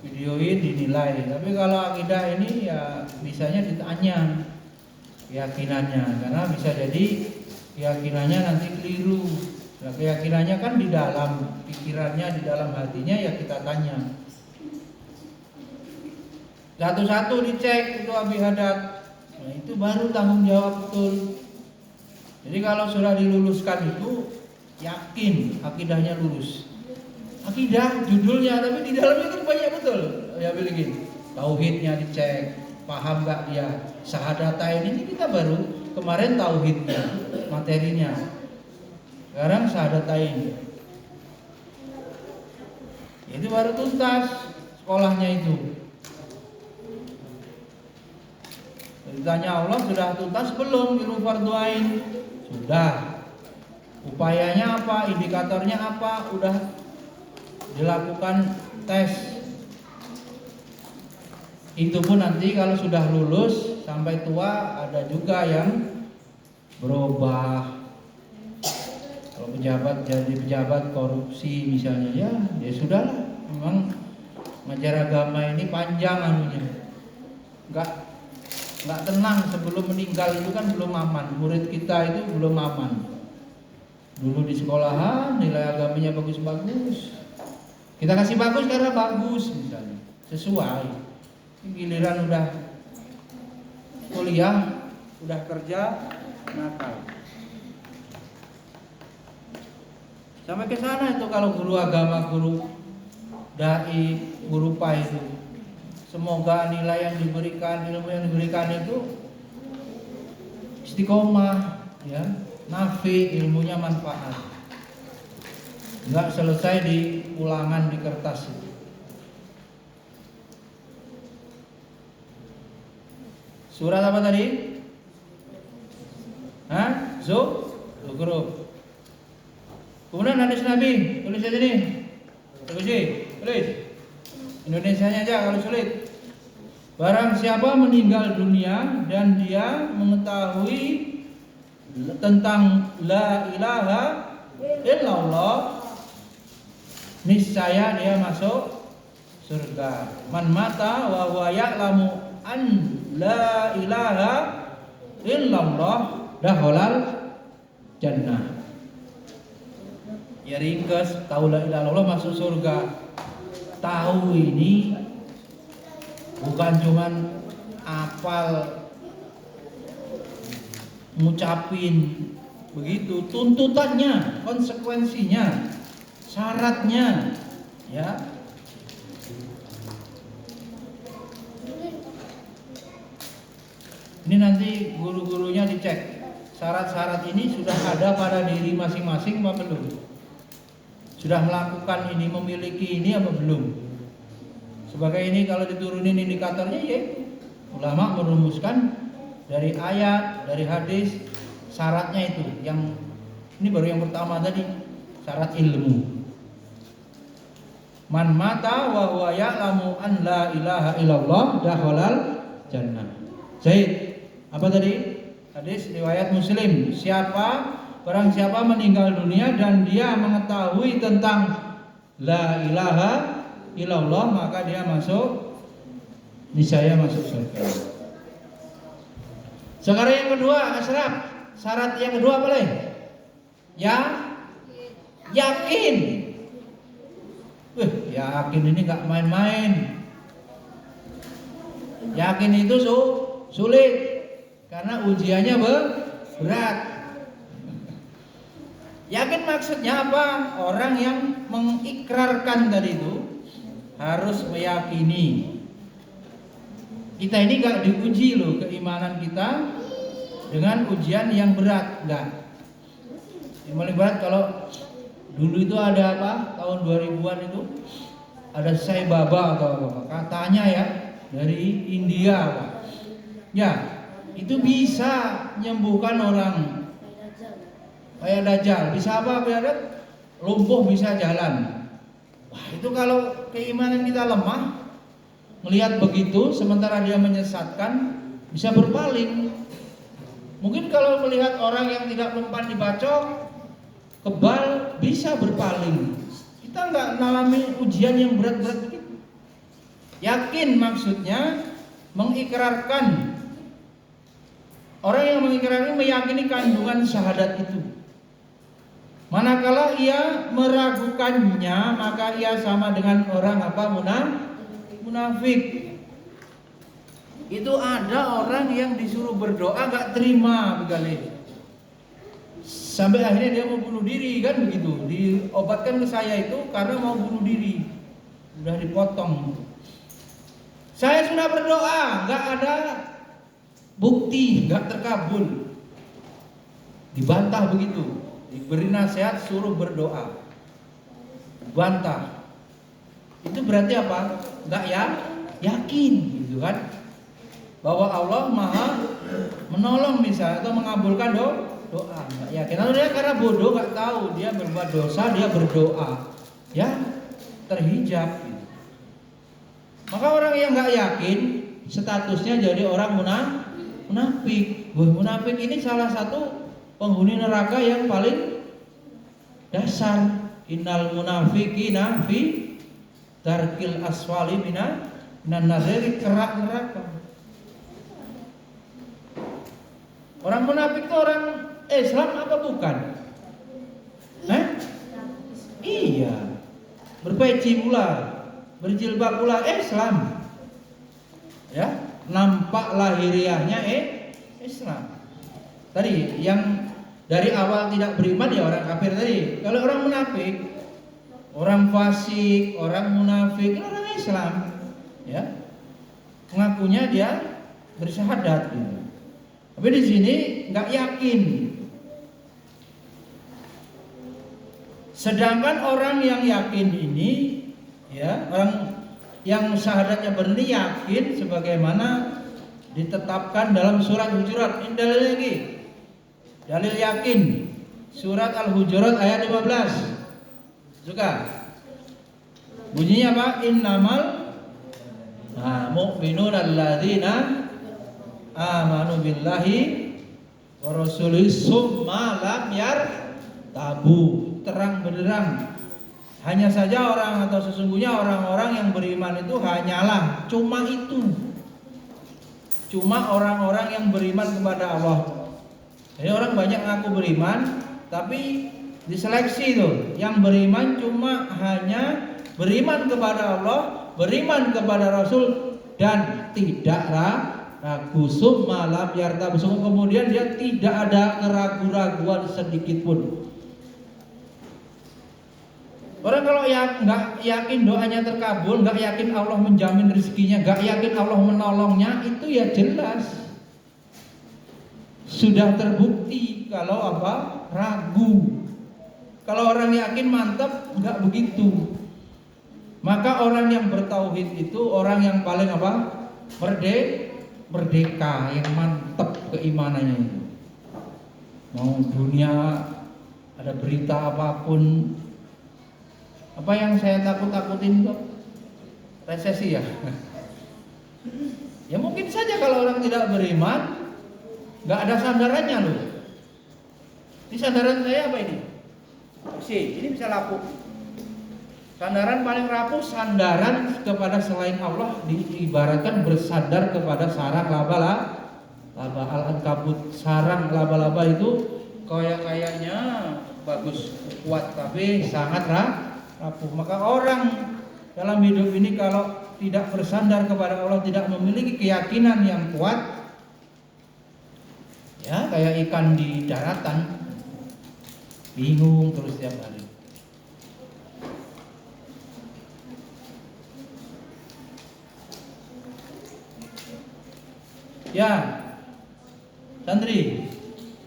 videoin dinilai. Tapi kalau akidah ini ya bisanya ditanya keyakinannya, karena bisa jadi keyakinannya nanti keliru. Nah, keyakinannya kan di dalam pikirannya, di dalam hatinya, ya kita tanya. Satu-satu dicek itu Abi Haddad. Nah, itu baru tanggung jawab betul. Jadi kalau sudah diluluskan itu yakin akidahnya lurus. Akidah judulnya, tapi di dalamnya kan banyak betul. Ya begini, tauhidnya dicek, paham nggak dia? Syahadatain ini kita baru kemarin tauhidnya, materinya. Sekarang syahadatain. Itu baru tuntas sekolahnya itu. Ditanya Allah sudah tuntas belum ilmu fardhu ain? Sudah. Upayanya apa? Indikatornya apa? Udah dilakukan tes. Itu pun nanti kalau sudah lulus sampai tua ada juga yang berubah. Kalau pejabat jadi pejabat korupsi misalnya, ya sudahlah. Memang ngajar agama ini panjang anunya. Enggak tenang sebelum meninggal itu kan belum aman. Murid kita itu belum aman. Dulu di sekolahan nilai agamanya bagus-bagus. Kita kasih bagus karena bagus misalnya, sesuai. Giliran udah kuliah, udah kerja, nakal. Sampai ke sana itu kalau guru agama, guru dai, guru pai itu. Semoga nilai yang diberikan, ilmu yang diberikan itu istiqomah, ya, nafi, ilmunya manfaat. Enggak selesai di ulangan di kertas itu. Surat apa tadi? Zukhruf. Kemudian hadis Nabi, tulis aja nih. Tulis. Indonesianya aja kalau sulit. Barang siapa meninggal dunia dan dia mengetahui tentang la ilaha illallah, niscaya dia masuk surga. Man mata wa huwa ya'lamu an la ilaha illallah dakhalal jannah. Ya ringkas, tahu la ilaha illallah masuk surga. Tahu ini bukan cuman hafal ngucapin begitu, tuntutannya, konsekuensinya, syaratnya, ya. Ini nanti guru-gurunya dicek syarat-syarat ini sudah ada pada diri masing-masing apa belum? Sudah melakukan ini, memiliki ini apa belum? Sebagai ini kalau diturunin indikatornya, ya ulama merumuskan dari ayat, dari hadis, syaratnya itu. Yang ini baru yang pertama tadi, syarat ilmu. Man mata wa huwa ya'lamu an la ilaha illallah dakhalal jannah. Zaid, apa tadi? Hadis riwayat Muslim, barang siapa meninggal dunia dan dia mengetahui tentang la ilaha illallah, maka dia niscaya masuk surga. Sekarang yang kedua, asyraf. Syarat yang kedua boleh? Yakin. Yakin ini nggak main-main. Yakin itu sulit karena ujiannya berat. Yakin maksudnya apa? Orang yang mengikrarkan tadi itu harus meyakini. Kita ini gak diuji loh keimanan kita dengan ujian yang berat, enggak. Yang paling berat kalau dulu itu ada apa? Tahun 2000-an itu ada Sai Baba atau apa? Katanya ya dari India, Pak. Ya, itu bisa menyembuhkan orang kayak Dajjal. Bisa apa? Biar lumpuh bisa jalan. Wah, itu kalau keimanan kita lemah, melihat begitu sementara dia menyesatkan, bisa berpaling. Mungkin kalau melihat orang yang tidak mempan dibacok, kebal, bisa berpaling. Kita nggak mengalami ujian yang berat-berat begitu. Yakin maksudnya mengikrarkan. Orang yang mengikrarkan meyakini kandungan syahadat itu. Manakala ia meragukannya, maka ia sama dengan orang apa? Munafik. Itu ada orang yang disuruh berdoa gak terima begini. Sampai akhirnya dia mau bunuh diri, kan begitu. Diobatkan ke saya itu karena mau bunuh diri. Udah dipotong. Saya sudah berdoa, gak ada bukti, gak terkabul. Dibantah begitu. Diberi nasihat suruh berdoa. Bantah. Itu berarti apa? Enggak yakin gitu kan? Bahwa Allah Maha menolong misalnya atau mengabulkan doa. Enggak yakin. Lalu dia karena bodoh enggak tahu, dia berbuat dosa, dia berdoa. Ya, terhijab gitu. Maka orang yang enggak yakin statusnya jadi orang munafik. Munafik ini salah satu penghuni neraka yang paling dasar. Innal munafiqina fi darkil aswali minan nazari, kerak neraka. Orang munafik itu orang Islam apa bukan? Iya. Berpeci pula, berjilbab pula Islam. Ya, nampak lahiriahnya Islam. Tadi yang dari awal tidak beriman ya orang kafir tadi. Kalau orang munafik, orang fasik, orang munafik, orang Islam, ya, mengakunya dia bersyahadat gitu. Tapi di sini nggak yakin. Sedangkan orang yang yakin ini, ya, orang yang syahadatnya benar yakin sebagaimana ditetapkan dalam surat Hujurat. Ini dalil lagi. Dalil yakin. Surat Al-Hujurat ayat 15. Juga bunyinya apa? Innamal mu'minun alladzina amanu billahi wa rasulihi summa lam yartabu. Terang benderang. Hanya saja orang atau sesungguhnya orang-orang yang beriman itu hanyalah cuma itu. Cuma orang-orang yang beriman kepada Allah. Jadi orang banyak ngaku beriman, tapi diseleksi tuh. Yang beriman cuma hanya beriman kepada Allah, beriman kepada Rasul, dan tidak ragu. Summa lam yartab. Kemudian dia tidak ada keraguan sedikit pun. Orang kalau nggak yakin doanya terkabul, nggak yakin Allah menjamin rezekinya, nggak yakin Allah menolongnya, itu ya jelas sudah terbukti kalau apa? Ragu. Kalau orang yakin mantap, nggak begitu. Maka orang yang bertauhid itu orang yang paling apa? Merdeka, yang mantap keimanannya itu. Mau dunia ada berita apapun. Apa yang saya takut-takutin itu? Resesi ya? Ya mungkin saja kalau orang tidak beriman, nggak ada sandarannya loh. Ini sandaran saya apa ini? Ini bisa lapuk. Sandaran paling rapuh, sandaran kepada selain Allah diibaratkan bersandar kepada sarang laba-laba. Al-Ankabut, sarang laba-laba itu kayaknya bagus, kuat, tapi sangat rapuh. Maka orang dalam hidup ini kalau tidak bersandar kepada Allah, tidak memiliki keyakinan yang kuat, ya kayak ikan di daratan, bingung terus tiap hari. Ya, santri,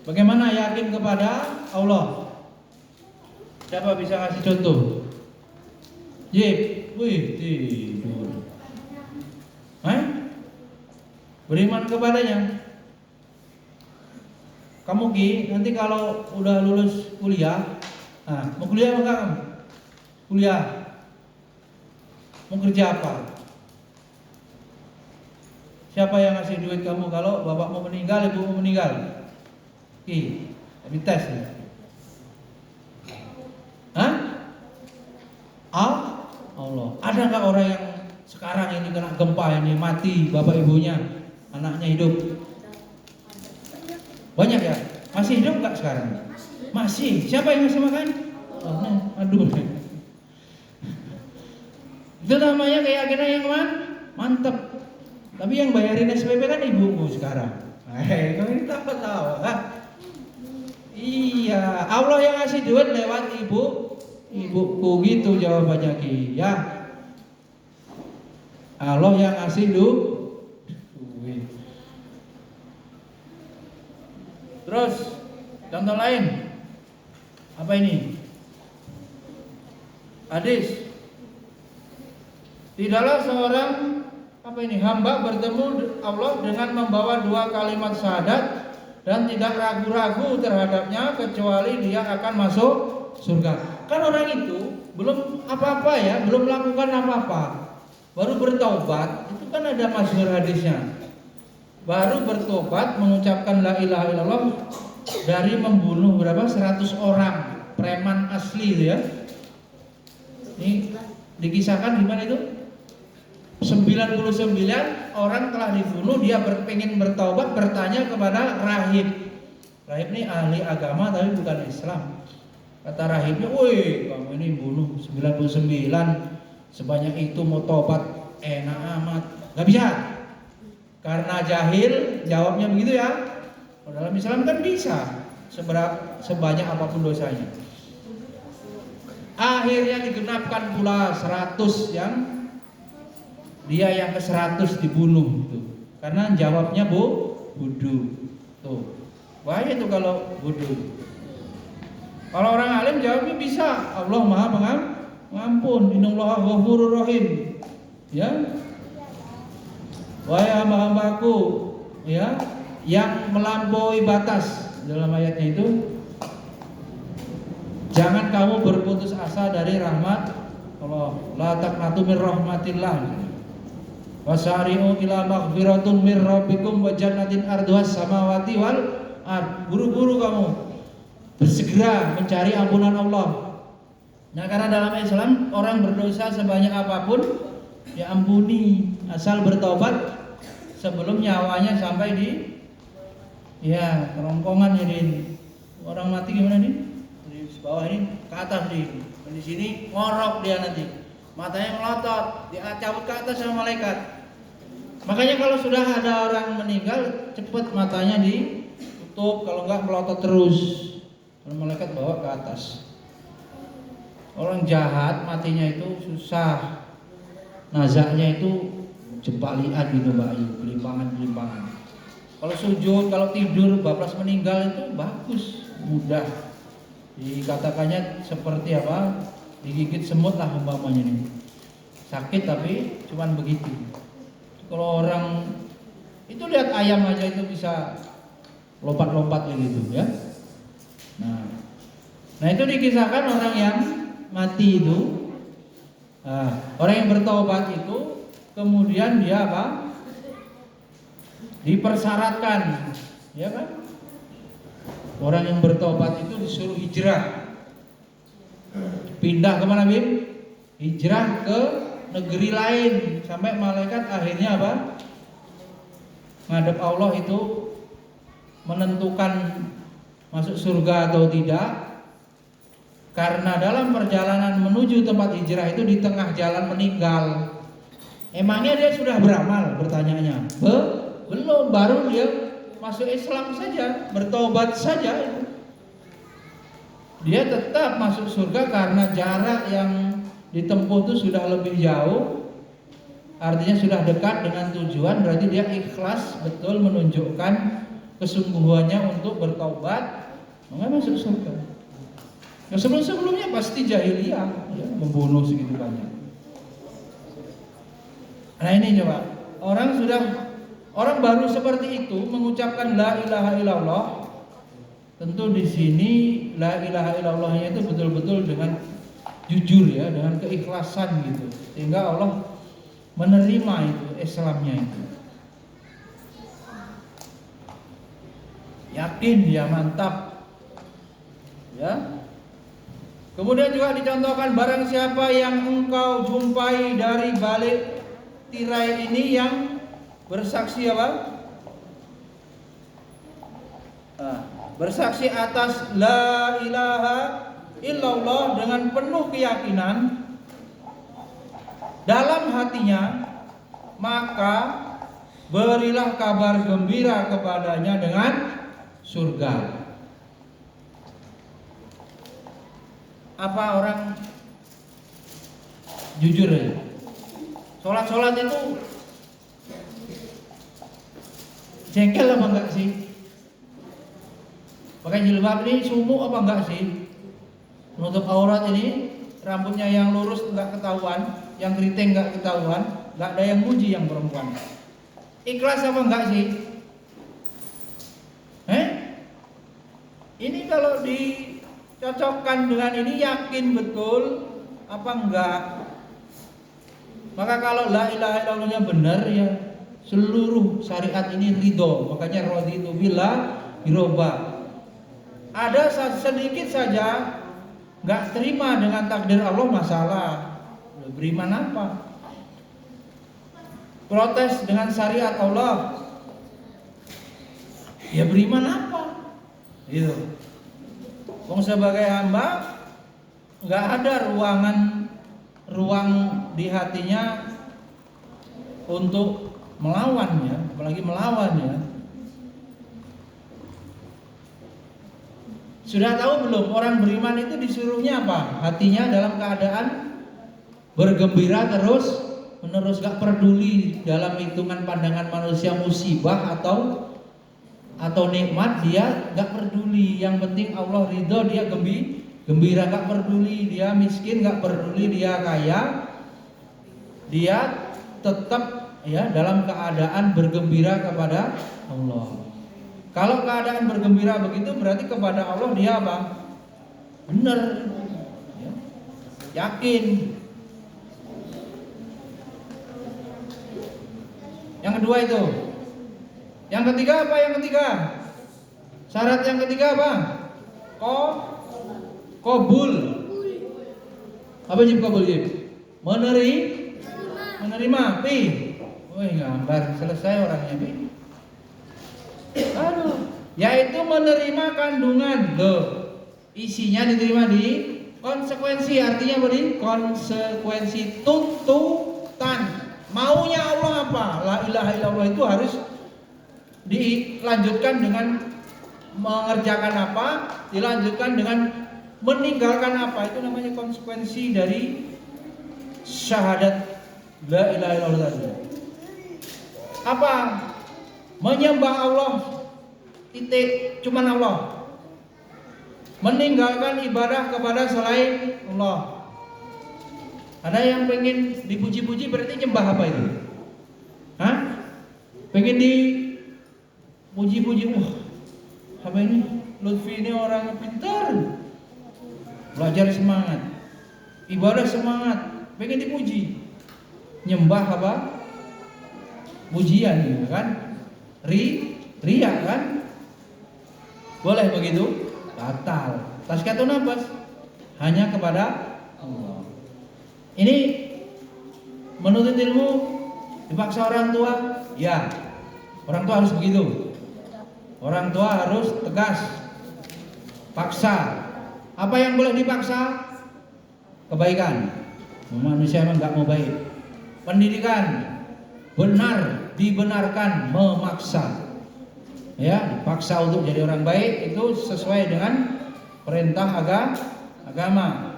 bagaimana yakin kepada Allah? Siapa bisa kasih contoh? Jip, wih, tidur. Beriman kepadanya. Kamu Ki, nanti kalau udah lulus kuliah, mau kuliah apa enggak kamu? Kuliah. Mau kerja apa? Siapa yang ngasih duit kamu kalau bapak mau meninggal, ibu mau meninggal? Ki, tapi tes ya. Allah. Ada nggak orang yang sekarang ini kena gempa ini mati bapak ibunya, anaknya hidup? Banyak ya? Masih hidup nggak sekarang? Masih. Siapa yang ngasih makan? Aduh. Itu namanya keyakinan yang mantap. Tapi yang bayarin SPP kan ibuku sekarang. Kamu ini tahu kan? Iya, Allah yang ngasih duit lewat ibuku gitu jawabannya Ki. Ya, Allah yang ngasih duit. Terus contoh lain apa ini? Hadis. Tidaklah seorang hamba bertemu Allah dengan membawa 2 kalimat syahadat dan tidak ragu-ragu terhadapnya kecuali dia akan masuk surga. Kan orang itu belum apa-apa ya, belum melakukan apa-apa, baru bertaubat. Itu kan ada masyhur hadisnya. Baru bertobat mengucapkan la ilaha illallah dari membunuh 100 orang preman asli itu ya. Ini dikisahkan di mana itu? 99 orang telah dibunuh, dia pengen bertaubat, bertanya kepada rahib. Rahib ini ahli agama tapi bukan Islam. Kata rahibnya, "Woi, kamu ini bunuh 99, sebanyak itu mau tobat, enak amat." Gak bisa. Karena jahil, jawabnya begitu ya. Kalau dalam Islam kan bisa, sebanyak apapun dosanya. Akhirnya digenapkan pula 100 yang dia yang ke-100 dibunuh tuh. Karena jawabnya bodoh. Tuh. Bahaya tuh kalau bodoh. Kalau orang alim jawabnya bisa, Allah Maha Pengampun, Innallaha Ghafurur Rahim. Ya. Wahai hamba-hambaku, ya, yang melampaui batas dalam ayatnya itu, jangan kamu berputus asa dari rahmat Allah. La taqnatu min rahmatillah. Wasari'u ila maghfiratun min rabbikum wa jannatin arduhas samawati wal ard. Buru-buru kamu bersegera mencari ampunan Allah. Nah, karena dalam Islam orang berdosa sebanyak apapun diampuni asal bertobat sebelum nyawanya sampai di kerongkongan ini. Orang mati gimana nih? Di bawah ini ke atas di sini ngorok dia nanti. Matanya melotot, dia cabut ke atas sama malaikat. Makanya kalau sudah ada orang meninggal, cepat matanya ditutup, kalau enggak melotot terus. Kalau malaikat bawa ke atas. Orang jahat matinya itu susah. Nazaknya itu jepalian gitu Mbak Ayu, gelimpangan. Kalau sujud, kalau tidur, bablas meninggal itu bagus, mudah. Dikatakannya seperti apa? Digigit semut lah umpamanya nih. Sakit tapi cuman begitu. Kalau orang itu lihat ayam aja itu bisa lompat-lompat gitu ya. Nah itu dikisahkan orang yang mati itu, orang yang bertaubat itu kemudian dia apa? Dipersyaratkan Ya kan? Orang yang bertobat itu disuruh hijrah. Pindah kemana, Bim? Hijrah ke negeri lain. Sampai malaikat akhirnya apa? Ngadep Allah itu menentukan masuk surga atau tidak. Karena dalam perjalanan menuju tempat hijrah itu di tengah jalan meninggal. Emangnya dia sudah beramal? Bertanyanya. Belum, baru dia masuk Islam saja, bertobat saja. Dia tetap masuk surga karena jarak yang ditempuh itu sudah lebih jauh. Artinya sudah dekat dengan tujuan, berarti dia ikhlas betul menunjukkan kesungguhannya untuk bertobat, maka masuk surga. Nah, sebelum-sebelumnya pasti jahiliyah, ya, membunuh segitu banyak. Nah ini coba, orang baru seperti itu mengucapkan la ilaha illallah. Tentu di sini la ilaha illallahnya itu betul-betul dengan jujur ya, dengan keikhlasan gitu, sehingga Allah menerima itu Islamnya itu. Yakin dia, mantap. Ya. Kemudian juga dicontohkan barang siapa yang engkau jumpai dari balik tirai ini yang bersaksi apa? Bersaksi atas la ilaha illallah dengan penuh keyakinan dalam hatinya, maka berilah kabar gembira kepadanya dengan surga. Apa orang jujur ya? Sholat itu jengkel apa enggak sih? Pakai jilbab ini sumuk apa enggak sih? Menutup aurat ini, rambutnya yang lurus enggak ketahuan, yang keriting enggak ketahuan, enggak ada yang muji yang perempuan. Ikhlas apa enggak sih? Ini kalau dicocokkan dengan ini, yakin betul apa enggak? Maka kalau la ilaha illallahnya benar ya, seluruh syariat ini ridho. Makanya raditu billah biroba. Ada sedikit saja nggak terima dengan takdir Allah, masalah. Beriman apa? Protes dengan syariat Allah, ya beriman apa? Gitu. Wong sebagai hamba nggak ada ruang di hatinya untuk melawannya, apalagi melawannya. Sudah tahu belum orang beriman itu disuruhnya apa? Hatinya dalam keadaan bergembira terus menerus, gak peduli dalam hitungan pandangan manusia musibah atau nikmat, dia gak peduli. Yang penting Allah ridho, dia gembira, gak peduli dia miskin, gak peduli dia kaya, dia tetap ya dalam keadaan bergembira kepada Allah. Kalau keadaan bergembira begitu berarti kepada Allah dia apa? Benar ya. Yakin. Yang kedua itu. Yang ketiga apa? Syarat yang ketiga apa? Qabul. Apa jib qabul jib? Menerima. Pi. Woi, gambar selesai orangnya, Pi. Aduh, yaitu menerima kandungan. Loh, isinya diterima di konsekuensi, artinya beri konsekuensi tuntutan. Maunya Allah apa? La ilaha illallah itu harus dilanjutkan dengan mengerjakan apa? Dilanjutkan dengan meninggalkan apa? Itu namanya konsekuensi dari syahadat la ilaha illallah. Apa? Menyembah Allah, titik, cuman Allah. Meninggalkan ibadah kepada selain Allah. Ada yang pengen dipuji-puji, berarti nyembah apa itu? Hah? Pengen dipuji-puji, apa ini? Lutfi ini orang pintar, belajar semangat, ibadah semangat, pengen dipuji. Nyembah apa? Pujian gitu kan? Ria kan? Boleh begitu? Batal. Tazkiyatun nafas hanya kepada Allah. Ini menuntut ilmu dipaksa orang tua? Ya. Orang tua harus begitu. Orang tua harus tegas. Paksa. Apa yang boleh dipaksa? Kebaikan. Manusia memang nggak mau baik. Pendidikan benar, dibenarkan, memaksa. Ya, dipaksa untuk jadi orang baik itu sesuai dengan perintah agama.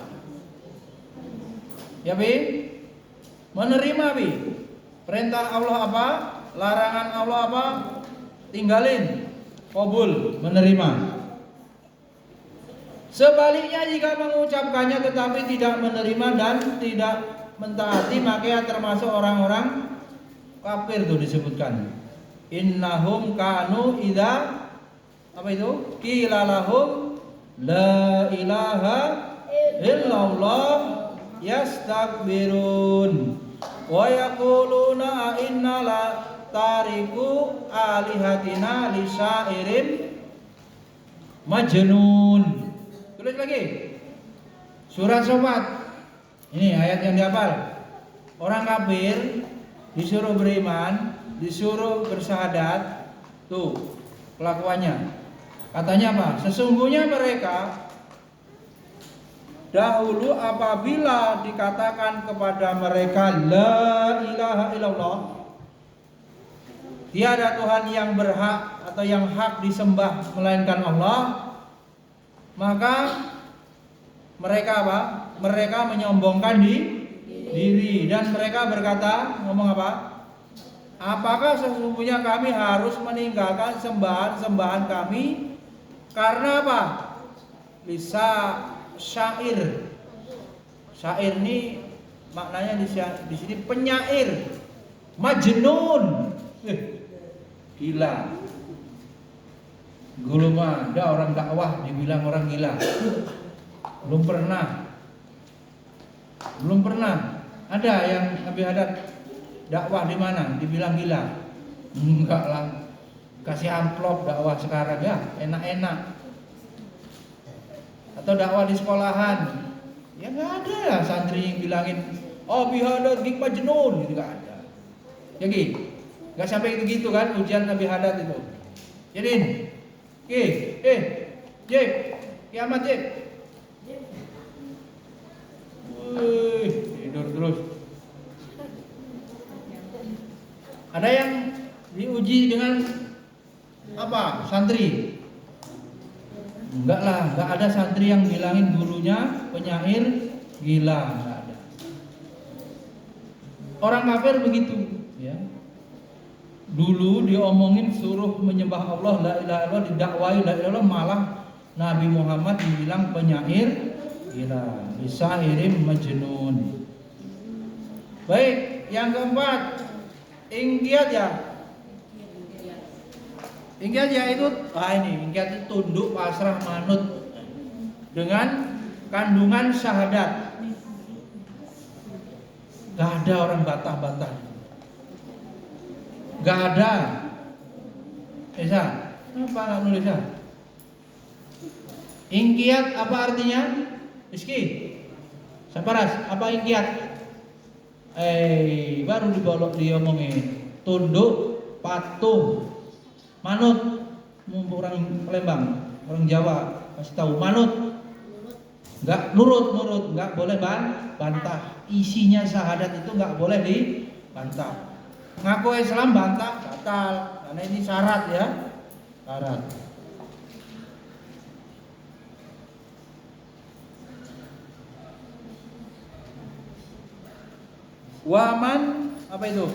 Ya, Bi? Menerima, Bi? Perintah Allah apa? Larangan Allah apa? Tinggalin. Qabul, menerima. Sebaliknya jika mengucapkannya tetapi tidak menerima dan tidak mentaati, maka termasuk orang-orang kafir itu disebutkan. Innahum kanu idza apa itu? Qila lahum la ilaha illallah yastakbirun wa yaquluna inna la tariku alihatina lisairin majnun. Tulis lagi. Surat Shofat. Ini ayat yang dihafal. Orang kafir disuruh beriman, disuruh bersyahadat. Tuh kelakuannya. Katanya apa? Sesungguhnya mereka dahulu apabila dikatakan kepada mereka la ilaha illallah, tiada Tuhan yang berhak atau yang hak disembah melainkan Allah, maka mereka apa? Mereka menyombongkan diri dan mereka berkata, ngomong apa? Apakah sesungguhnya kami harus meninggalkan sembahan-sembahan kami karena apa? Bisa syair. Syair ini maknanya di sini penyair. Majnun. Gila. Belum ada orang dakwah dibilang orang gila. Belum pernah. Ada yang Nabi Haddad dakwah di mana dibilang gila? Enggak lah. Kasih amplop dakwah sekarang ya, enak-enak. Atau dakwah di sekolahan. Ya enggak ada ya santri yang bilangin, "Oh, Nabi Haddad gig majnun," gitu enggak ada. Ya gitu. Enggak sampai gitu kan ujian Nabi Haddad itu. Jadin. Jeb, kiamat Jeb. Wih, tidur terus. Ada yang diuji dengan apa? Santri. Enggak lah, enggak ada santri yang bilangin gurunya penyair gila, enggak ada. Orang kafir begitu, ya. Dulu diomongin suruh menyembah Allah, la ilaha illallah, didakwai la ilaha illallah, malah Nabi Muhammad dibilang penyair gila, lisairin majnun. Baik, yang keempat, ingkiat ya. Ingkiat ya itu, ingkiat itu tunduk, pasrah, manut dengan kandungan syahadat. Gak ada orang bantah-bantah. Gak ada. Esa, apa nggak nulis ya? Ingkiat apa artinya? Rizky, Saparas, apa ingkiat? Baru diomongin. Tunduk, patuh, manut. Orang Palembang, orang Jawa kasih tahu manut. Enggak nurut, enggak boleh bantah. Isinya syahadat itu enggak boleh dibantah. Ngaku Islam bantah batal, karena ini syarat ya. Syarat. Waman apa itu?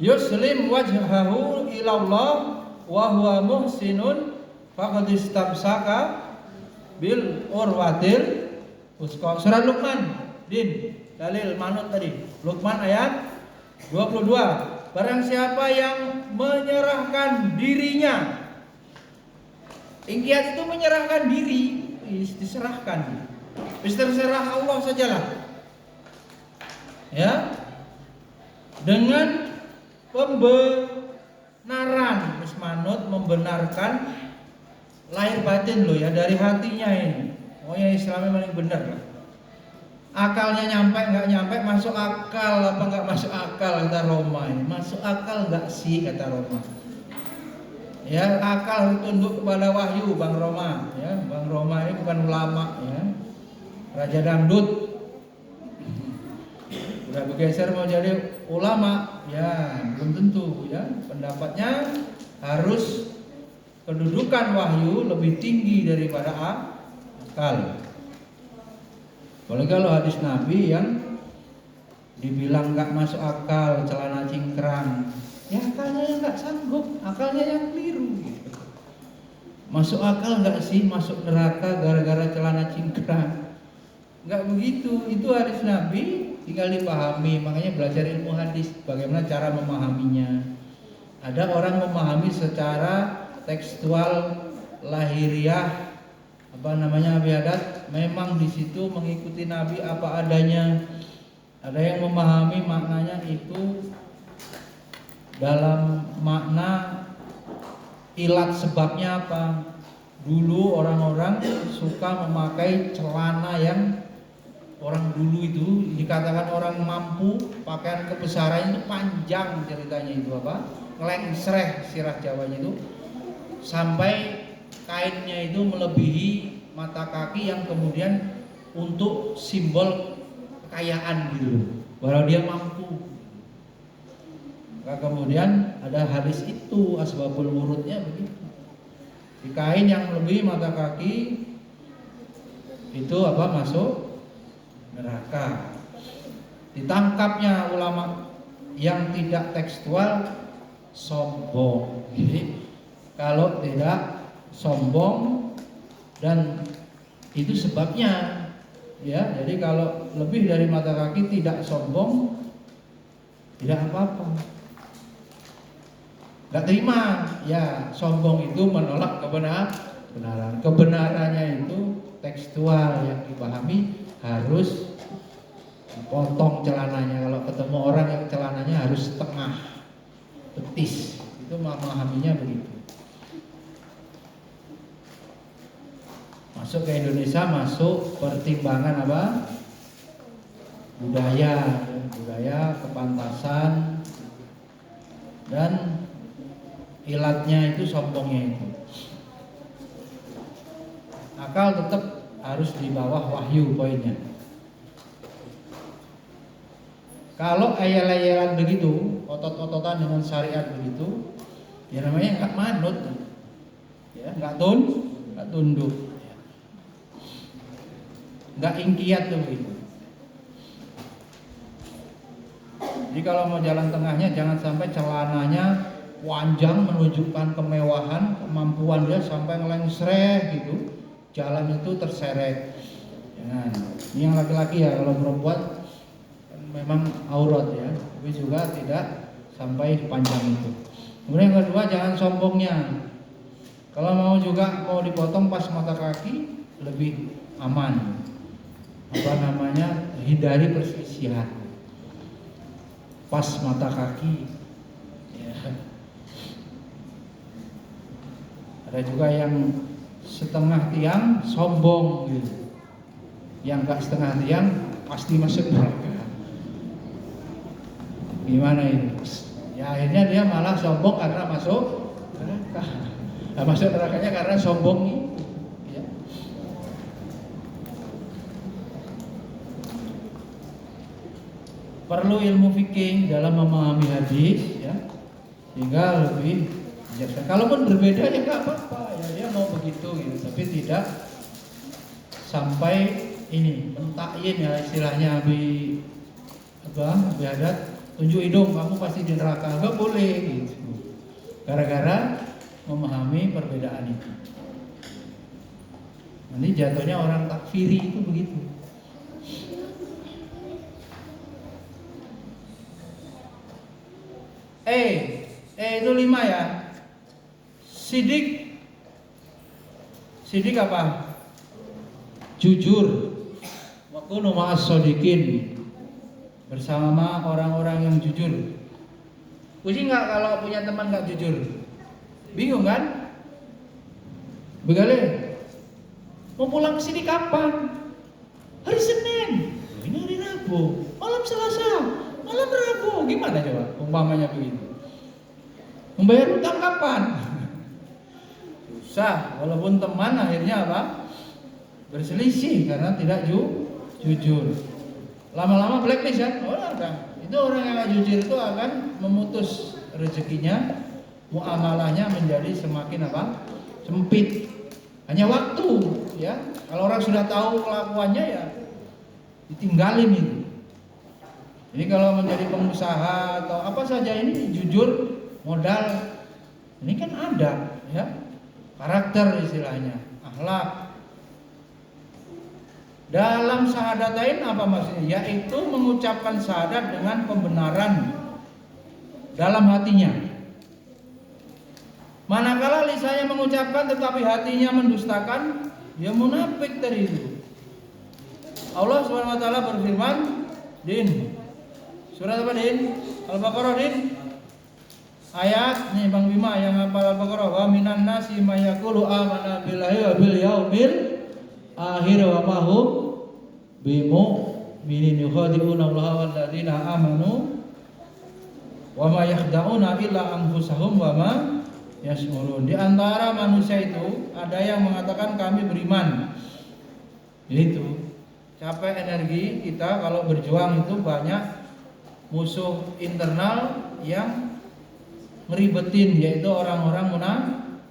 Yuslim wajhahu ilallah wa huwa muhsinun faqad istamsaka bil urwatil usqa. Surat Luqman, Din, dalil manut tadi. Luqman ayat 22. Barang siapa yang menyerahkan dirinya. Ingkiat itu menyerahkan diri, diserahkan. Terserah Allah sajalah. Ya. Dengan pembenaran, manut membenarkan lahir batin loh ya, dari hatinya ini. Pokoknya Islamnya paling benar lah. Akalnya nyampe nggak nyampe, masuk akal apa nggak masuk akal kata Roma ini. Masuk akal nggak sih kata Roma. Ya akal tunduk kepada wahyu Bang Roma ya. Bang Roma ini bukan ulama ya, raja dangdut. Udah bergeser mau jadi ulama ya belum tentu ya. Pendapatnya harus kedudukan wahyu lebih tinggi daripada akal. Boleh kalau hadis Nabi yang dibilang nggak masuk akal celana cingkrang, ya akalnya yang nggak sanggup, akalnya yang keliru. Gitu. Masuk akal nggak sih masuk neraka gara-gara celana cingkrang? Nggak begitu, itu hadis Nabi tinggal dipahami. Makanya belajar ilmu hadis, bagaimana cara memahaminya. Ada orang memahami secara tekstual lahiriah, biadat, memang di situ mengikuti Nabi apa adanya. Ada yang memahami maknanya itu dalam makna ilat sebabnya apa. Dulu orang-orang suka memakai celana yang orang dulu itu dikatakan orang mampu, pakaian kebesaran itu panjang ceritanya itu apa? Ngelengsreh sirah Jawanya itu sampai kainnya itu melebihi mata kaki yang kemudian untuk simbol kekayaan gitu, bahwa dia mampu. Maka kemudian ada hadis itu asbabul wurudnya begitu. Di kain yang melebihi mata kaki itu apa masuk neraka. Ditangkapnya ulama yang tidak tekstual sombong. Jadi kalau tidak sombong dan itu sebabnya ya. Jadi kalau lebih dari mata kaki tidak sombong, tidak apa-apa. Gak terima ya, sombong itu menolak kebenaran. Kebenarannya itu tekstual yang dipahami, harus potong celananya. Kalau ketemu orang yang celananya harus setengah betis, itu memahaminya begitu. Masuk ke Indonesia, masuk pertimbangan apa? Budaya, kepantasan, dan ilatnya itu sombongnya itu. Akal tetap harus di bawah wahyu poinnya. Kalau ayel-ayelan begitu, otot-ototan dengan syariat begitu, ya namanya nggak manut, ya nggak tunduk. Nggak ingkiat tuh gitu. Jadi kalau mau jalan tengahnya jangan sampai celananya panjang menunjukkan kemewahan, kemampuan dia sampai ngelengsreh gitu. Jalan itu terseret. Jangan. Ini yang laki-laki ya, kalau perempuan memang aurat ya, tapi juga tidak sampai panjang itu. Kemudian yang kedua, jangan sombongnya. Kalau mau dipotong pas mata kaki lebih aman. Hindari perselisihan pas mata kaki ya. Ada juga yang setengah tiang sombong gitu, yang gak setengah tiang pasti masuk neraka. Gimana ini? Ya akhirnya dia malah sombong karena masuk neraka. Nah, masuk nerakanya karena sombong nih. Perlu ilmu fikih dalam memahami hadis ya, sehingga lebih bijaksana. Kalaupun berbeda ya nggak apa-apa ya, dia mau begitu gitu, tapi tidak sampai ini mentakyin ya, istilahnya Abi Adat, tunjuk hidung kamu pasti di neraka, nggak boleh gitu, gara-gara memahami perbedaan itu. Nanti jatuhnya orang takfiri itu begitu. Itu 5 ya. Sidik apa? Jujur. Wa kunu ma'as shodiqin. Bersama orang-orang yang jujur. Pusing nggak kalau punya teman nggak jujur? Bingung kan? Begale, mau pulang ke sini kapan? Hari Senin. Oh, ini hari Rabu, malam Selasa, malam Rabu. Gimana coba umpamanya begitu? Membayar utang kapan? Susah, walaupun teman akhirnya apa? Berselisih karena tidak jujur. Lama-lama blacklist kan? Itu orang yang gak jujur itu akan memutus rezekinya, muamalahnya menjadi semakin apa? Sempit. Hanya waktu, ya. Kalau orang sudah tahu kelakuannya ya ditinggalin itu. Jadi kalau menjadi pengusaha atau apa saja ini jujur, modal ini kan ada, ya. Karakter istilahnya, akhlak. Dalam syahadatain apa maksudnya? Yaitu mengucapkan syahadat dengan pembenaran dalam hatinya. Manakala lisannya mengucapkan tetapi hatinya mendustakan, dia munafik dari itu. Allah Subhanahu wa taala berfirman, Din. Surat apa, Din? Al-Baqarah, Din. Ayat nih Bang Bima yang hafal Al-Baqarah, wa minan nasi may yaqulu amanna billahi wa bil yaumil akhir wa ma hum bimu'minin yukhadi'una Allah wal ladzina amanu wa ma yakhda'una illa anfusahum wa ma yash'urun. Di antara manusia itu ada yang mengatakan kami beriman. Itu capek energi kita kalau berjuang itu banyak musuh internal yang ngeribetin, yaitu orang-orang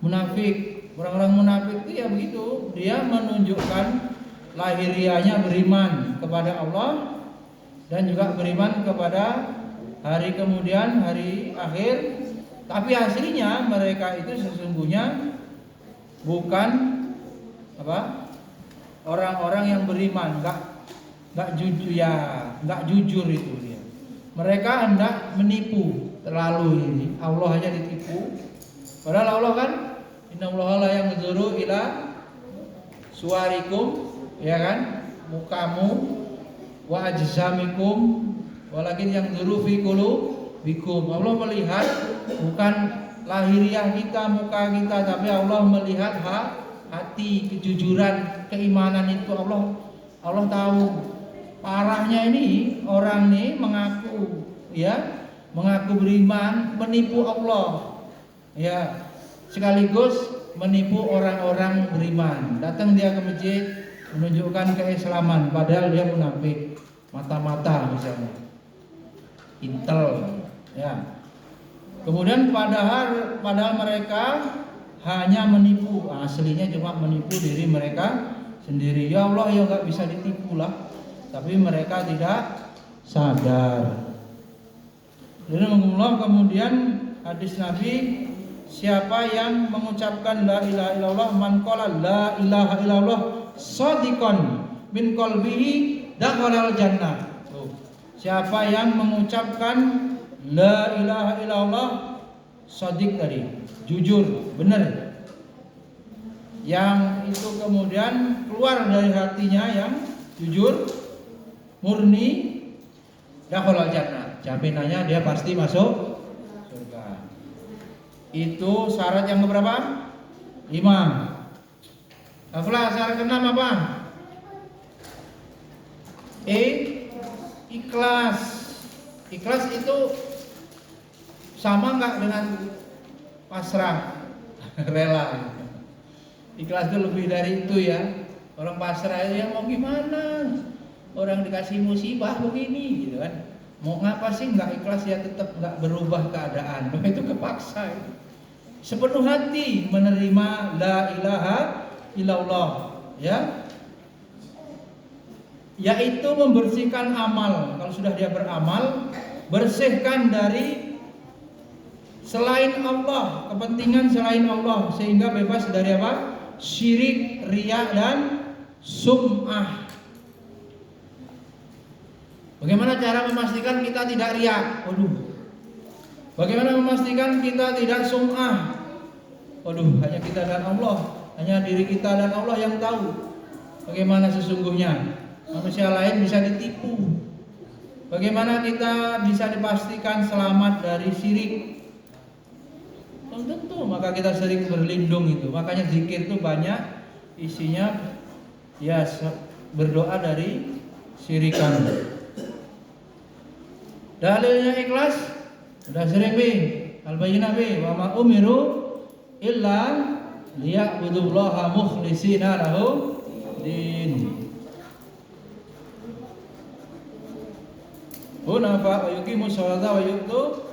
munafik. Orang-orang munafik itu ya begitu, dia menunjukkan lahiriahnya beriman kepada Allah dan juga beriman kepada hari kemudian, hari akhir. Tapi hasilnya mereka itu sesungguhnya bukan apa? Orang-orang yang beriman, enggak jujur ya, enggak jujur itu dia. Mereka hendak menipu terlalu ini. Allah aja ditipu. Padahal Allah kan innallaha la yanzuru ila suwarikum, ya kan? Mukamu wa ajsamikum walakin yanzuru fi qulubikum. Allah melihat bukan lahiriah kita, muka kita, tapi Allah melihat hati, kejujuran, keimanan itu. Allah tahu. Parahnya ini orang nih mengaku beriman, menipu Allah, ya, sekaligus menipu orang-orang beriman. Datang dia ke masjid menunjukkan keislaman, padahal dia munafik, mata-mata misalnya, intel, ya. Kemudian padahal mereka hanya menipu, aslinya cuma menipu diri mereka sendiri. Ya Allah, ya nggak bisa ditipu lah. Tapi mereka tidak sadar. Jadi kemudian hadis Nabi, siapa yang mengucapkan la ilaha illallah, man qala la ilaha illallah shadiqan min qalbihi dakhalal jannah. Siapa yang mengucapkan la ilaha illallah shadiq tadi, jujur, benar. Yang itu kemudian keluar dari hatinya yang jujur, murni, dakhalal jannah. Jaminannya dia pasti masuk surga. Itu syarat yang keberapa? 5. Aflah, syarat ke-6 apa? Ikhlas. Ikhlas itu sama enggak dengan pasrah, rela? Ikhlas itu lebih dari itu ya. Orang pasrah ya mau gimana? Orang dikasih musibah begini gitu kan. Mau ngapa sih nggak ikhlas, ya tetap nggak berubah keadaan. Itu kepaksa. Sepenuh hati menerima la ilaha illallah, ya. Yaitu membersihkan amal. Kalau sudah dia beramal, bersihkan dari selain Allah, kepentingan selain Allah, sehingga bebas dari apa? Syirik, riya dan sum'ah. Bagaimana cara memastikan kita tidak riya? Bagaimana memastikan kita tidak sum'ah? Hanya kita dan Allah, hanya diri kita dan Allah yang tahu bagaimana sesungguhnya. Manusia lain bisa ditipu. Bagaimana kita bisa dipastikan selamat dari syirik? Belum tentu. Maka kita sering berlindung itu. Makanya zikir itu banyak isinya ya berdoa dari syirikan. Dalilnya ikhlas sudah sering bi. Al-Bayyinah bi wa ma umiru illa liya'budullaha mukhlishina lahu din. Hunafa wa yuqimus sholata wa yu'tu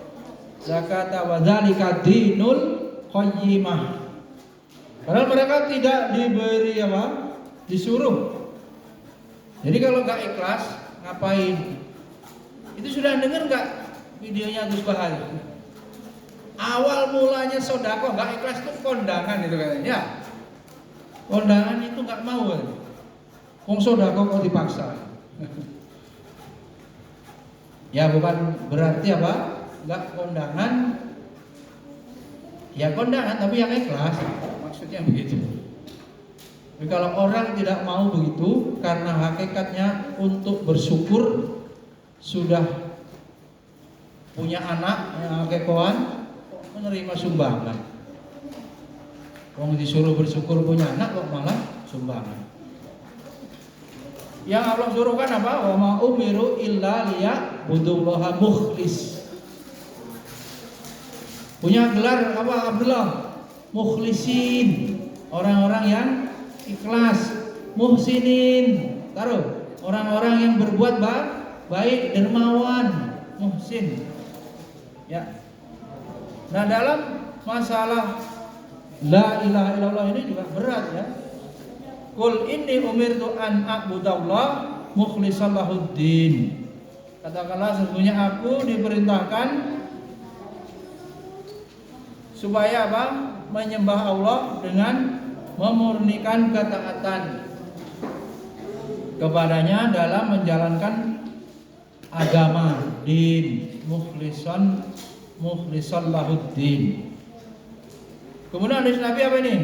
zakata wa dzalika dinul qayyimah. Padahal mereka tidak diberi apa? Disuruh. Jadi kalau nggak ikhlas ngapain? Itu sudah dengar nggak videonya Gus Bahar? Awal mulanya sodako nggak ikhlas itu kondangan itu katanya. Ya. Kondangan itu nggak mau. Wong sodako kok dipaksa. Ya bukan berarti apa? Nggak kondangan. Ya kondangan tapi yang ikhlas. Maksudnya begitu. Tapi kalau orang tidak mau begitu karena hakikatnya untuk bersyukur sudah punya anak yang kekoan menerima sumbangan. Wong disuruh bersyukur punya anak kok malah sumbangan. Yang Allah suruhkan apa? Wa ma umiru illa liya'budullaha mukhlis. Punya gelar apa Abdullah? Mukhlisin. Orang-orang yang ikhlas, muhsinin. Taruh, orang-orang yang berbuat baik, dermawan, muhsin. Ya. Nah, dalam masalah la ilaha illallah ini juga berat ya. Qul inni umirtu an a'budallah mukhlishan lahuddin. Katakanlah sesungguhnya aku diperintahkan supaya apa? Menyembah Allah dengan memurnikan ketaatan kepadanya dalam menjalankan agama, din, mukhlishan lahuddin. Kemudian hadis Nabi apa ini?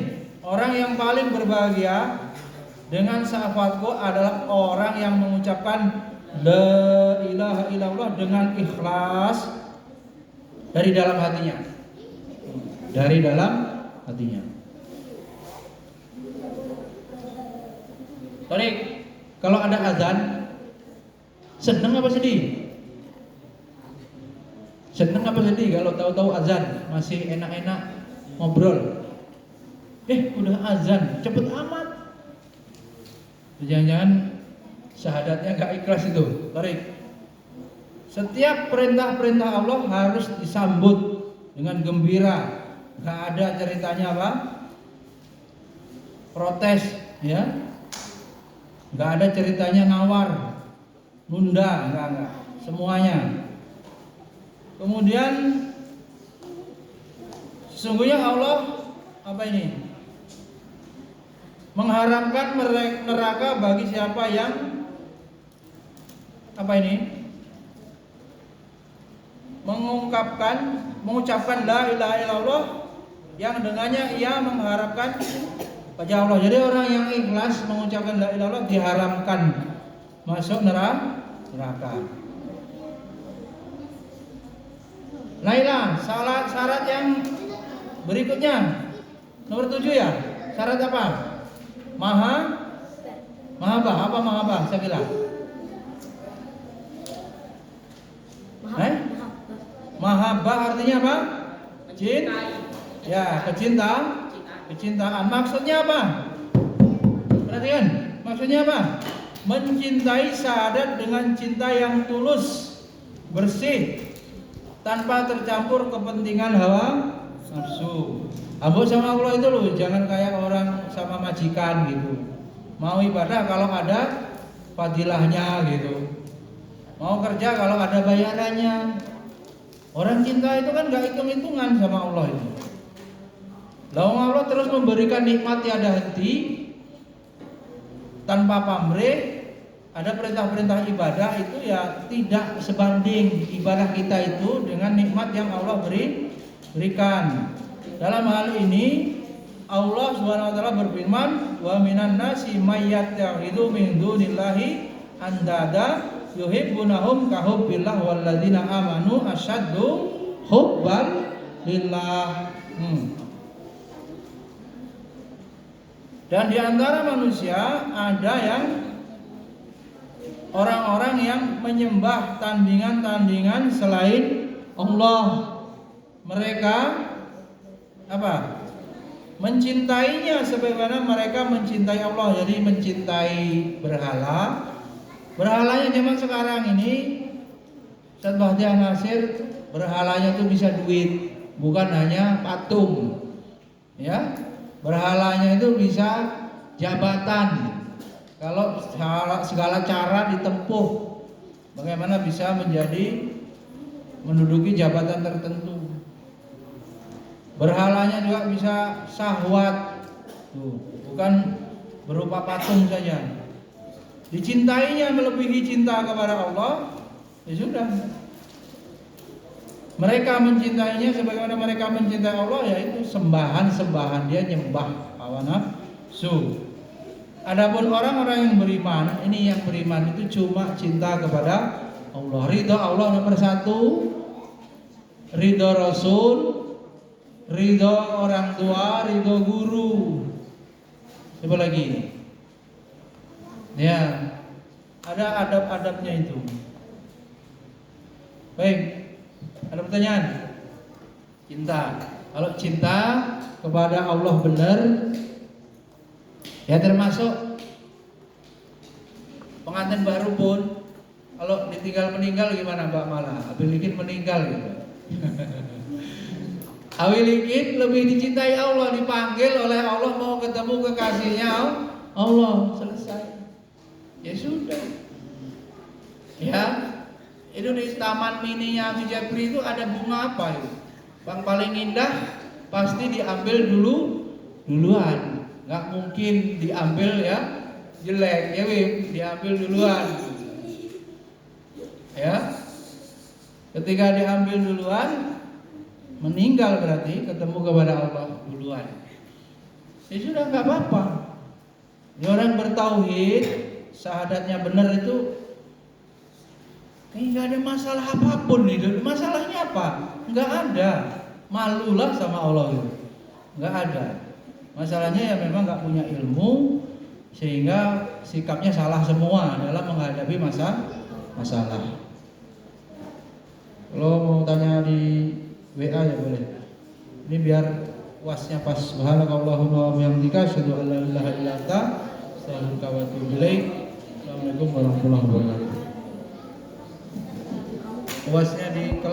Orang yang paling berbahagia dengan syafaatku adalah orang yang mengucapkan la ilaha illallah dengan ikhlas dari dalam hatinya. Dari dalam hatinya. Tarik, kalau ada azan, seneng apa sedih? Seneng apa sedih kalau tahu-tahu azan, masih enak-enak ngobrol. Udah azan, cepet amat. Jangan-jangan syahadatnya gak ikhlas itu. Tarik. Setiap perintah-perintah Allah harus disambut dengan gembira. Gak ada ceritanya apa? Protes, ya. Gak ada ceritanya nawar, nunda, enggak. Semuanya. Kemudian sesungguhnya Allah apa ini? Mengharamkan neraka bagi siapa yang apa ini? Mengucapkan la ilaha illallah yang dengannya ia mengharapkan wajah Allah. Jadi orang yang ikhlas mengucapkan la ilaha illallah diharamkan masuk neraka. Laila, syarat yang berikutnya nomor 7 ya. Syarat apa? Mahabbah. Apa mahabbah? Saya bilang. Mahabbah artinya apa? Kecintaan. Maksudnya apa? Perhatikan. Maksudnya apa? Mencintai syahadat dengan cinta yang tulus, bersih, tanpa tercampur kepentingan hawa nafsu. Ambo sama Allah itu loh, jangan kayak orang sama majikan gitu. Mau ibadah kalau ada fadilahnya gitu. Mau kerja kalau ada bayarannya. Orang cinta itu kan gak hitung-hitungan sama Allah itu. Lalu Allah terus memberikan nikmat tiada henti tanpa pamrih. Ada perintah-perintah ibadah itu ya tidak sebanding ibadah kita itu dengan nikmat yang Allah berikan. Dalam hal ini Allah Subhanahu wa taala berfirman, "Wa minan nasi may yattakhidhu min dunillahi andada yuhibbunahum ka hubbillah walladzina amanu asyaddu hubban lillah. Dan di antara manusia ada yang orang-orang yang menyembah tandingan-tandingan selain Allah. Mereka apa? Mencintainya sebagaimana mereka mencintai Allah. Jadi mencintai berhala. Berhalanya zaman sekarang ini, Ustaz Bahtiar Nasir, berhalanya itu bisa duit, bukan hanya patung. Ya, berhalanya itu bisa jabatan. Kalau segala cara ditempuh, bagaimana bisa menduduki jabatan tertentu. Berhalanya juga bisa syahwat, bukan berupa patung saja. Dicintainya melebihi cinta kepada Allah, ya sudah. Mereka mencintainya sebagaimana mereka mencintai Allah, yaitu sembahan dia nyembah hawa nafsu. Adapun orang-orang yang beriman, ini yang beriman itu cuma cinta kepada Allah. Ridho Allah nomor 1, ridho Rasul, ridho orang tua, ridho guru. Coba lagi. Ya, ada adab-adabnya itu. Baik, ada pertanyaan? Cinta. Kalau cinta kepada Allah benar, ya termasuk pengantin baru pun, kalau ditinggal meninggal gimana Mbak Mala? Abilikin meninggal gitu. Abilikin lebih dicintai Allah, dipanggil oleh Allah mau ketemu kekasihnya Allah, selesai. Ya sudah. Ya, itu di Taman Mininya Abi Jabri itu ada bunga apa itu? Yang paling indah pasti diambil duluan. Nggak mungkin diambil ya jelek, ya Wim, diambil duluan. Ya, ketika diambil duluan, meninggal berarti ketemu kepada Allah duluan. Ya sudah, nggak apa-apa. Ya, orang bertauhid, syahadatnya benar itu, nggak ada masalah apapun itu. Masalahnya apa? Nggak ada. Malulah sama Allah itu. Nggak ada. Masalahnya ya memang nggak punya ilmu, sehingga sikapnya salah semua dalam menghadapi masalah. Kalau mau tanya di WA ya boleh. Ini biar wasnya pas. Subhanakallahumma wa bihamdika asyhadu an la ilaha illa anta astaghfiruka wa atubu ilaik. Assalamualaikum warahmatullahi wabarakatuh. Wasnya di kelas